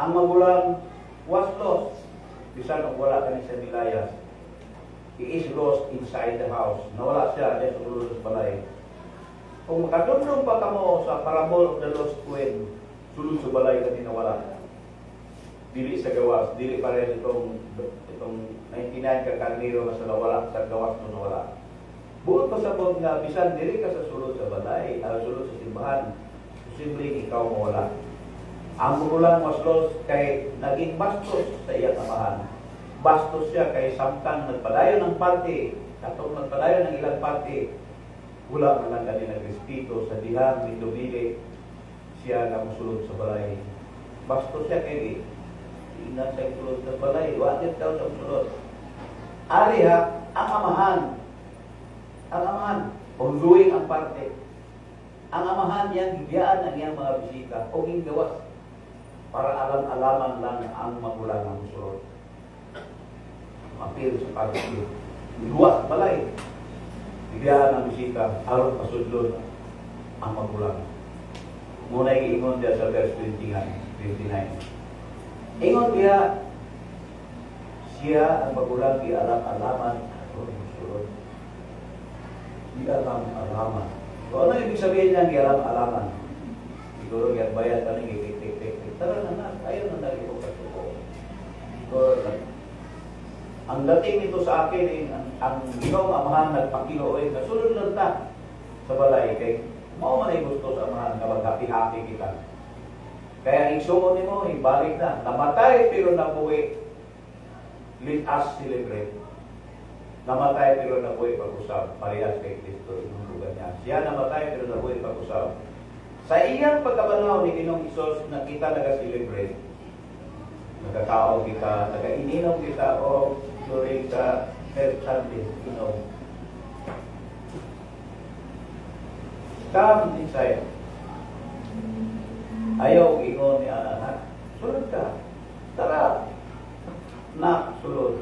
D: Ang magulang was lost. Bisan og wala kani sa nilayas. He is lost inside the house. Nawala siya sa sulod sa balay. Kung makadumdum pa kamo sa parable of the lost coin, sulod sa balay kani nawala. Dili sa gawas, dili pares itong 99 ka karnero na sa nawala sa gawas no nawala. Buot pa sa bod nga bisan dili ka sa sulod sa balay, sulod sa simbahan, posibleng ikaw mawala. Ang magulang was lost kay naging bastos sa iyang amahan. Bastos siya kay samtang nagpadayon ng party, katong nagpadayon ng ilang party, wala man lang kani nagrespeto sa dihang nindumili siya nga mosulod sa balay. Bastos siya kay ingat sa sulod sa balay, wakit daw sa sulod. Ari ha, ang amahan, pagluwing ang parte. Ang amahan yan, gigiyaan ang iyang mga bisita, o gawas para alam-alaman lang ang magulang ng sulod. Mapil sa pagkakit. Luwas balay. Gigiyaan ang bisita, aron pasudlod ang magulang. Muna iingon diya sa verse 29. Ingon diya, siya ang magulang ialam-alaman aron masulod. Ialam-alaman. So ano ibig sabihin niya ialam-alaman? Siguro bayad ka nang itik-tik-tik. Tara na, ayaw na nalito ka po. Ang dating nito sa akin, ang Ginoong Amahan nagpakilooy, kasunod lang ta sa balay. Kay mao man ay gusto sa Amahan na maghapi-hapi kita. Kaya ang igsuon nimo, ibalik na. Namatay pero nabuhi. Let us celebrate. Namatay pero nabuhi pag-usap. Parehas kay Kristo, inong lugar niya. Siya namatay pero nabuhi pag-usap. Sa iyang pagkabanaw ni Ginoong Isos, na kita nag-celebrate. Nagkatao kita, nag-ininom kita, o during sa Third Sunday, Come inside. Ayaw ingon ni anak, sulod ka. Tara. Nak, sulod.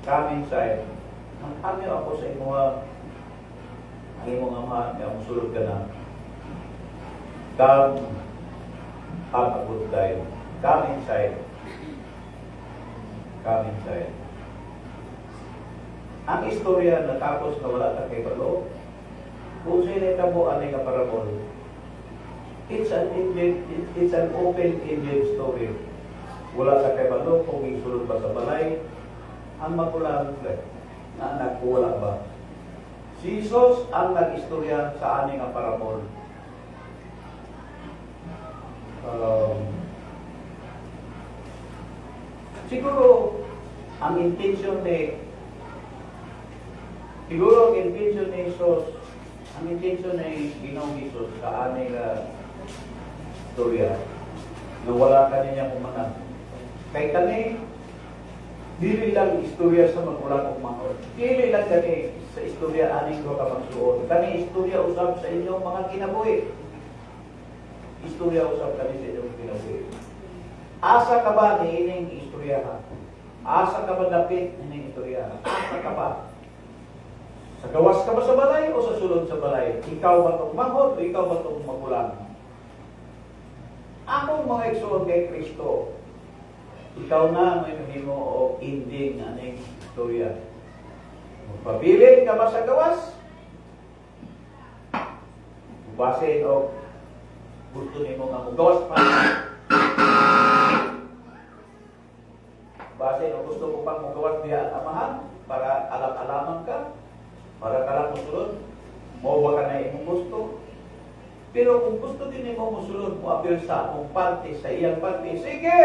D: Come inside. Ang ako sa imo, ang imong ama, ang sulod ka na. Come have a good time. Come inside. Come inside. Ang istorya natapos na wala ka kay Palo, kung sinita mo anay nga parabol, it's an open-ended story. Wala ka kay Palo, kung isulod pa sa balay, ang magulang na anak ko wala ba? Si Jesus ang nag-istorya sa aning nga parabol. Siguro ang intention ni Jesus, ang intention ni Ginoong Jesus sa aning istorya na wala kaniya kumanan. Kay kani dili lang istorya sa magulang ug manghod. Dili lang kani sa istorya aning ko kamagsuon. Kani istorya usab sa inyong mga kinabuhi. Istorya usab kani sa inyong kinabuhi. Asa ka ba niining istoryahan? Asa ka ba dapit niining istoryahan? Asa ka ba? Sa gawas ka ba sa balay o sa sulod sa balay? Ikaw ba itong manghod o ikaw ba itong magulang? Akong mga igsoon kay Kristo, ikaw na may mahimo o ending aning istorya. Magpabilin ka ba sa gawas? Basin o gusto nimo nga gawas pa. Basin o gusto mo pang magawas diya ang amahan para alam-alaman ka, para ka lang musulod, mo ba ka na imong gusto? Pero kung gusto din mo musulod, mo apil sa akong parte, sa iyang parte, sige!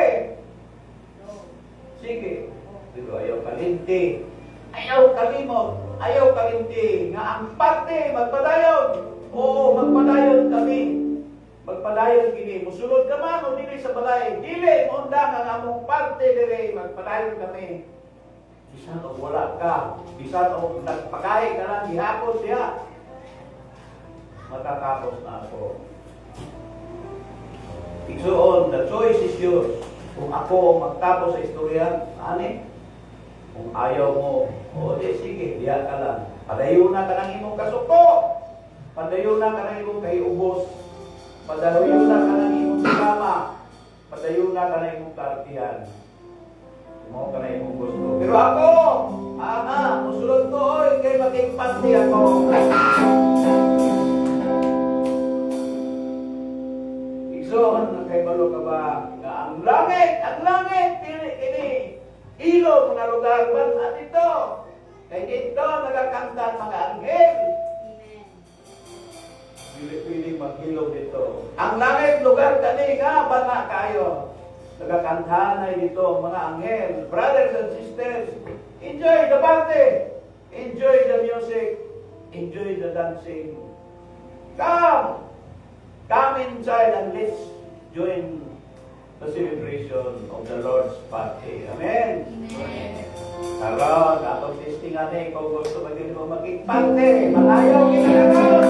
D: Sige. Pero ayaw kalinti. Ayaw kalimot. Ayaw kalinti. Nga ang parte, magpadayon. Oo, magpadayon kami. Magpadayon kini. Musulod ka man o dili sa balay. Dili, munda nga among parte dire. Magpadayon kami. Bisan o wala ka. Bisan o nagpagay ka lang, gihapon siya. Matatapos na ako. Igsoon, the choice is yours. Kung ako magtapos sa istorya, ani? Kung ayaw mo, o di sige, diya ka lang. Padayon na ka ng imong kasuko. Padayon na ka ng imong kaiubos. Padayon na ka ng imong drama. Padayon na ka ng imong kartihan. Mo ka na imong gusto. Pero ako, musulod ko, oy, kay magigpanti ako. Igsoon, nakaibalo ka ba? Ang langit, ini ilog na lugar ba at ito? Kaya dito nagakanta mga anghel. Piling maghilog dito. Ang langit lugar kani nga bana kayo. Nagakanta na dito mga anghel. Brothers and sisters, enjoy the party. Enjoy the music. Enjoy the dancing. Come inside and let's join the celebration of the Lord's party. Amen? Amen. Karon, atong testingan eh, kung gusto maging mo maging parte, malayaw kinakaroon.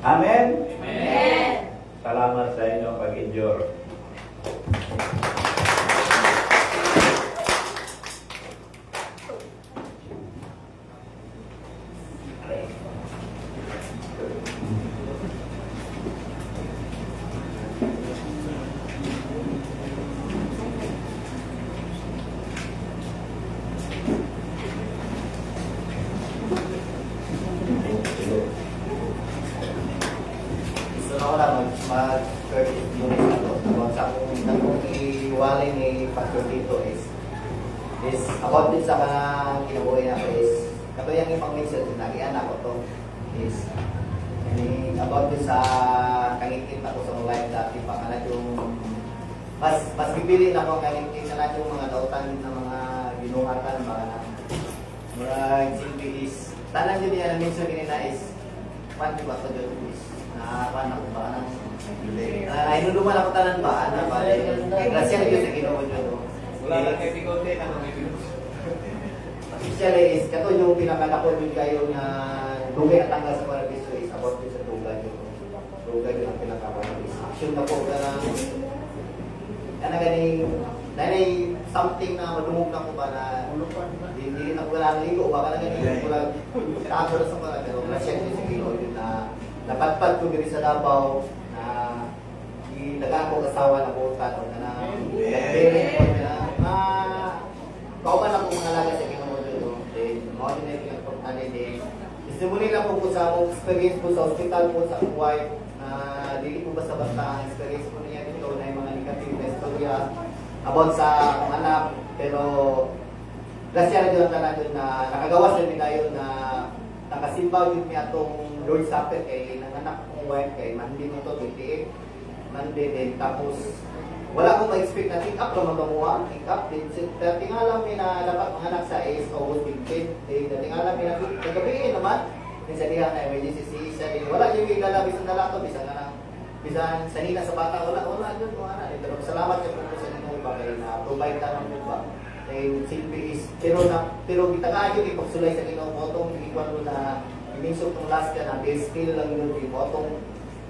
D: Amen?
C: Amen.
D: Salamat sa inyong pag-endure.
E: Gusto na ko lang mag-30 minutes ako. About sa akong iwalay ni Pastor dito is about din sa kanang kinabuhi na is kato yung ibang message na nagianak ko to is about din sa kangikit na ko sa live dati pa kanat yung mas pipili na ko kangikit na yung mga dautan na mga ginuhatan mga murag simple is tanan yun yan minsan kinina is panti ba to dyan is paano ko ba nang ay nuluman ako tanan ba ana ba grasya na yun sa Ginoo yun
D: Wala lang kay bigote na mga bigote.
E: officially is kato yung pinakalako yun kayo na dugay at tanggal sa paradiso is about yun sa dugay yun ang pinakaparadiso action na po kana ganing nanay something na madumog na ko ba na hindi na ko wala naligo ba kana ganing wala tago na sa mga pero grasya yun sa Ginoo yun na napatpad ko diri sa Davao na nagako asawa na buta o na nagbirin ko na kauban ako mga laga sa Ginoo dito then mo din ay pinagpapalay din istimuli lang po sa akong experience po sa hospital po sa akong wife na dili ko basta-basta ang experience ko niya dito na yung mga negative na istorya about sa akong anak pero grasya na doon na nakagawas din tayo na nakasimbaw yun niya itong Lord Supper kay nanganak kong wife kay Monday mo to 28 Monday din tapos wala akong ma-expect na pick up naman kamuha pick up din tingala mi na dapat manganak sa is August 15 tingala mi na kagabihin naman din sa diha na emergency isa din wala yung ilala bisan na lato bisan na bisan sanina sa bata wala yun mga na pero salamat sa po sa inyo ba kay na provide ta ng ba kay simple is pero kita kayo ipagsulay sa Ginoo motong ikuan mo na minsok tong last ka na skill lang yun di motong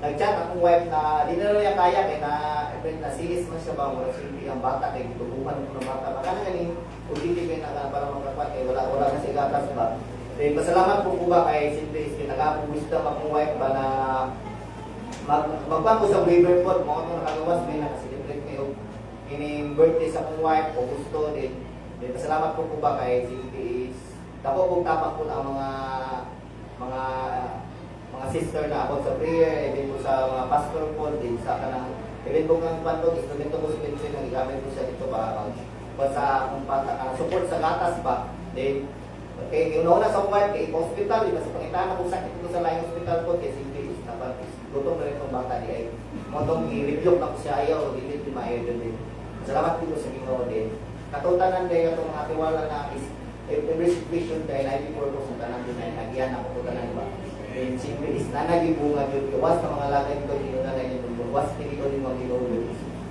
E: nag-chat akong wife na di na niya kaya kay na sis man siya ba wala simple ang bata kay tutubuhan ko ng bata baka na ganing ulitin kay na para makapat kay wala na si gatas ba then pasalamat po ba kay simple is kinaka po wisdom akong wife ba na magpang ko sa waiver po mo ito nakagawas may nakasilibrate kayo ini birthday sa akong wife o gusto din pasalamat po ba kay CPS. Dako kung tapak po ang mga sister na ako sa prayer, even po sa mga pastor po, din sa kanang, even po kang panto, instrumento ko sa pinto yung nagigamit po siya dito ba, sa kung support sa gatas ba, then, kay una sa wife, kay hospital, di ba sa pangitaan ako sakit ko sa laing hospital po, kay CPS, dapat gutom na rin itong bata di ay, motong i-review na ko siya ayaw, hindi maayon din. Salamat po sa Ginoo din. Katutanan kayo itong mga tiwala na is every situation dahil 94% sa tanan doon ay nagyan ako tanan ba. And simple is na nagibunga yun. Iwas na mga lagay ko dito na ganyan doon. Iwas hindi ko din mga ginulog.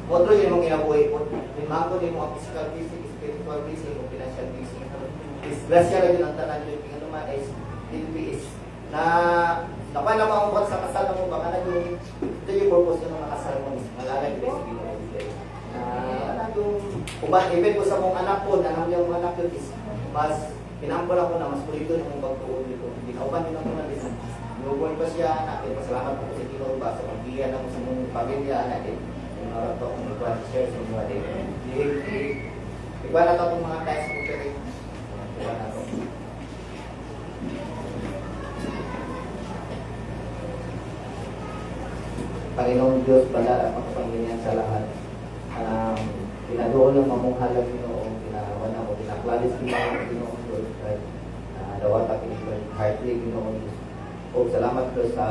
E: Motro yun mong inabuhay po. Limang ko din mga physical busy, spiritual busy, o financial busy. Disgrasya lang yun ang tanan yun. Kaya naman is is na nakuha na mga sa kasal na mo baka na yung ito yung purpose yun ng nakasal mo. Malalagay ko sa ginulog. Even ko sa mong anak ko, nanam yung anak ko is mas pinampol ako na mas pulito yung pagtuon dito. Hindi na uban din ako na din. Inubuhin pa siya natin. Pasalamat po sa Ginoo ba sa pagbiyan ng sa mong pamilya natin. Yung oras to akong mag-share sa mga din. Iba na ito itong mga times ko pero iba na ito. Panginoon Diyos, bala at makapangyarihan sa lahat. Pinadoon ng mamunghalag Ginoo, pinawan ako, pinaklalis Ginoo, Lord, dawat at heartly Ginoo. O salamat Lord sa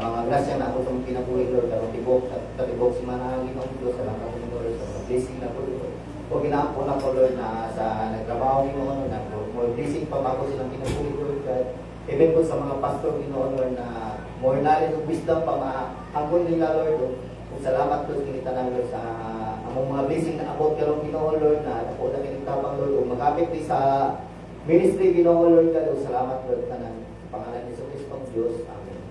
E: mga grasya na ako sa pinabuhi Lord, katibok si manahang Ginoo Diyos, salamat ko Lord sa mga blessing na ko Lord. O ginaapo na ko Lord na sa nagtrabaho Ginoo, na more blessing pa ako silang pinabuhi Lord, even po sa mga pastor Ginoo Lord na more knowledge of wisdom pa mahanggon nila Lord. O salamat Lord, kinita na Lord sa among mga blessing na abot karong Ginoo Lord na ako na kinitapang Lord ug magamit ni sa ministry Ginoo Lord kada salamat Lord tanan sa pangalan ni Jesu Kristo ang Dios. Amen.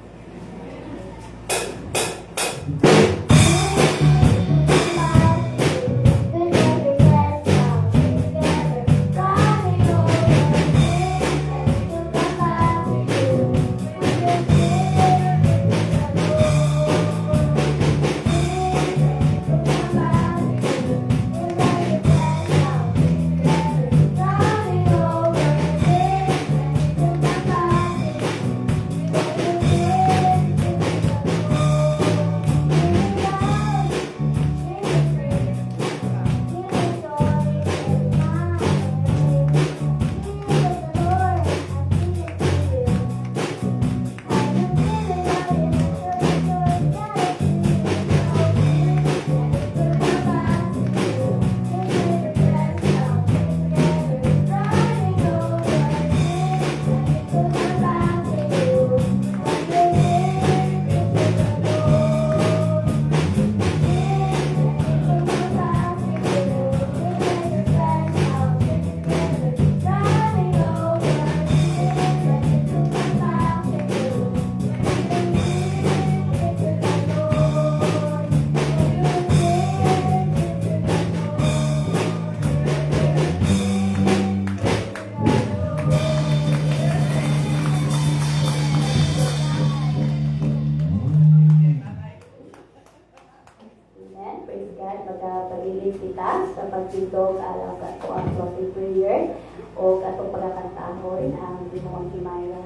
A: mag-unite kita sa pagtindog alang sa ato ang closing prayer o atong pagkakantahon ang Ginoong Himaya.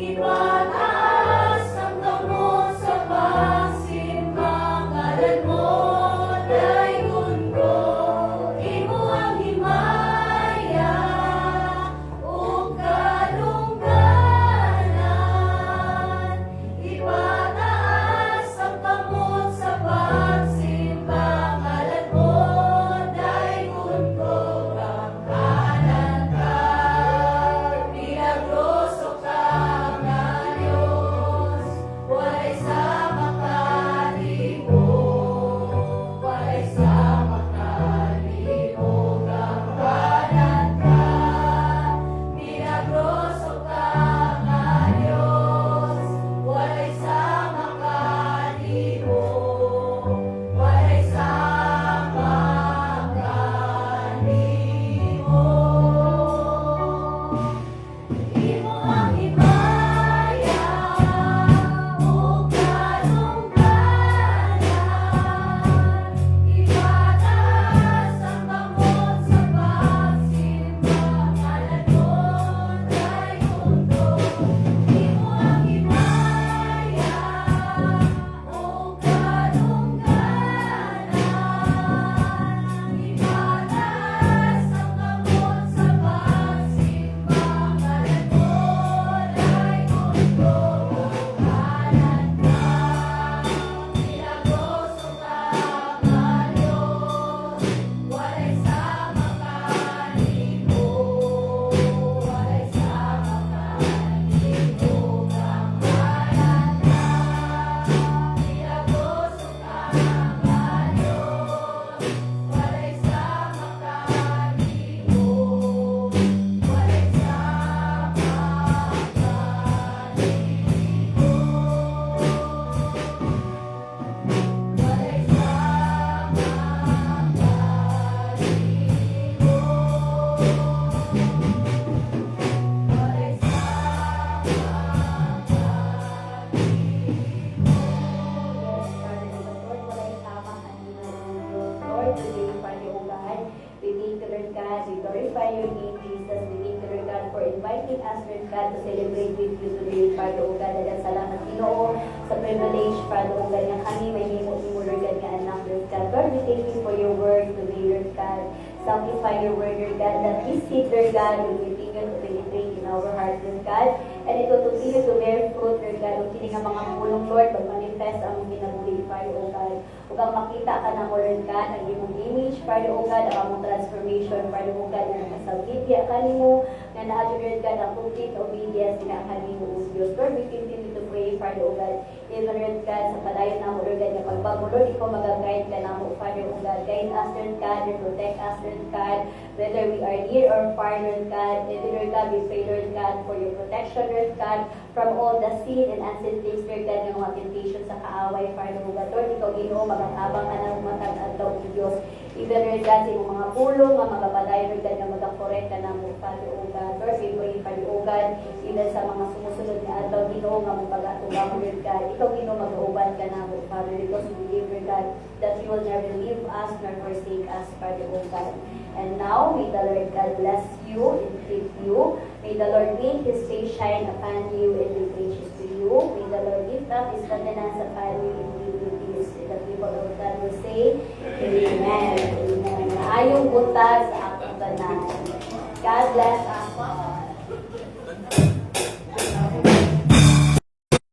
F: Ipataas ang gamot sa pagsimbang ngalan mo.
A: inviting us, Lord God, to celebrate with you today, Father, O God. Dagang salamat, Ginoo, sa privilege, Father, O God, nga kami may himo-himo, Lord God, nga anak, Lord God. Lord, we thank you for your word today, Lord God. Sanctify your word, Lord God, that this seed, Lord God, will continue to penetrate in our hearts, Lord God, and it will continue to bear fruit, Lord God. Kung kini nga mga pulong, Lord, mag-manifest ang ginaguli, Father, O God. Kung kang makita ka na mo, Lord God, ang imong image, Father, O God, ang among transformation, Father, O God, nga kasabitya ka nimo, nga na-adyo, Lord God, ang complete obedience nga ka nimo, O Diyos. Lord, we continue to pray, Father, O God, even, Lord God, sa padayon na mo, Lord God, nga pagbago, Lord, ikaw mag-guide ka na mo, Father, O God. Guide us, Lord God, and protect us, Lord God, whether we are near or far, Lord God. And Lord God, we pray, Lord God, for your protection, Lord God, from all the sin and unseen things, Lord God, ng mga temptation sa kaaway, Father, O God. Lord, ikaw, Ginoo, mag-abang ka ng matag-adlaw, O Diyos. Even, Lord God, sa mga pulong, nga magapadayon, Lord God, nga mag-correct ka na mo, Father, O God. Lord, we pray, Father, O God, even sa mga sumusunod na adlaw, Ginoo, nga magpag-atubang, Lord God. Ikaw, Ginoo, mag-uuban ka na mo, Father, because we believe, Lord God, that you will never leave us nor forsake us, Father, O God. And now, may the Lord God bless you and keep you. May the Lord make His face shine upon you and be gracious to you. May the Lord lift up His countenance upon you and give you peace. And the people of God will say, Amen. Amen. Maayong buntag sa akong tanan. God bless us.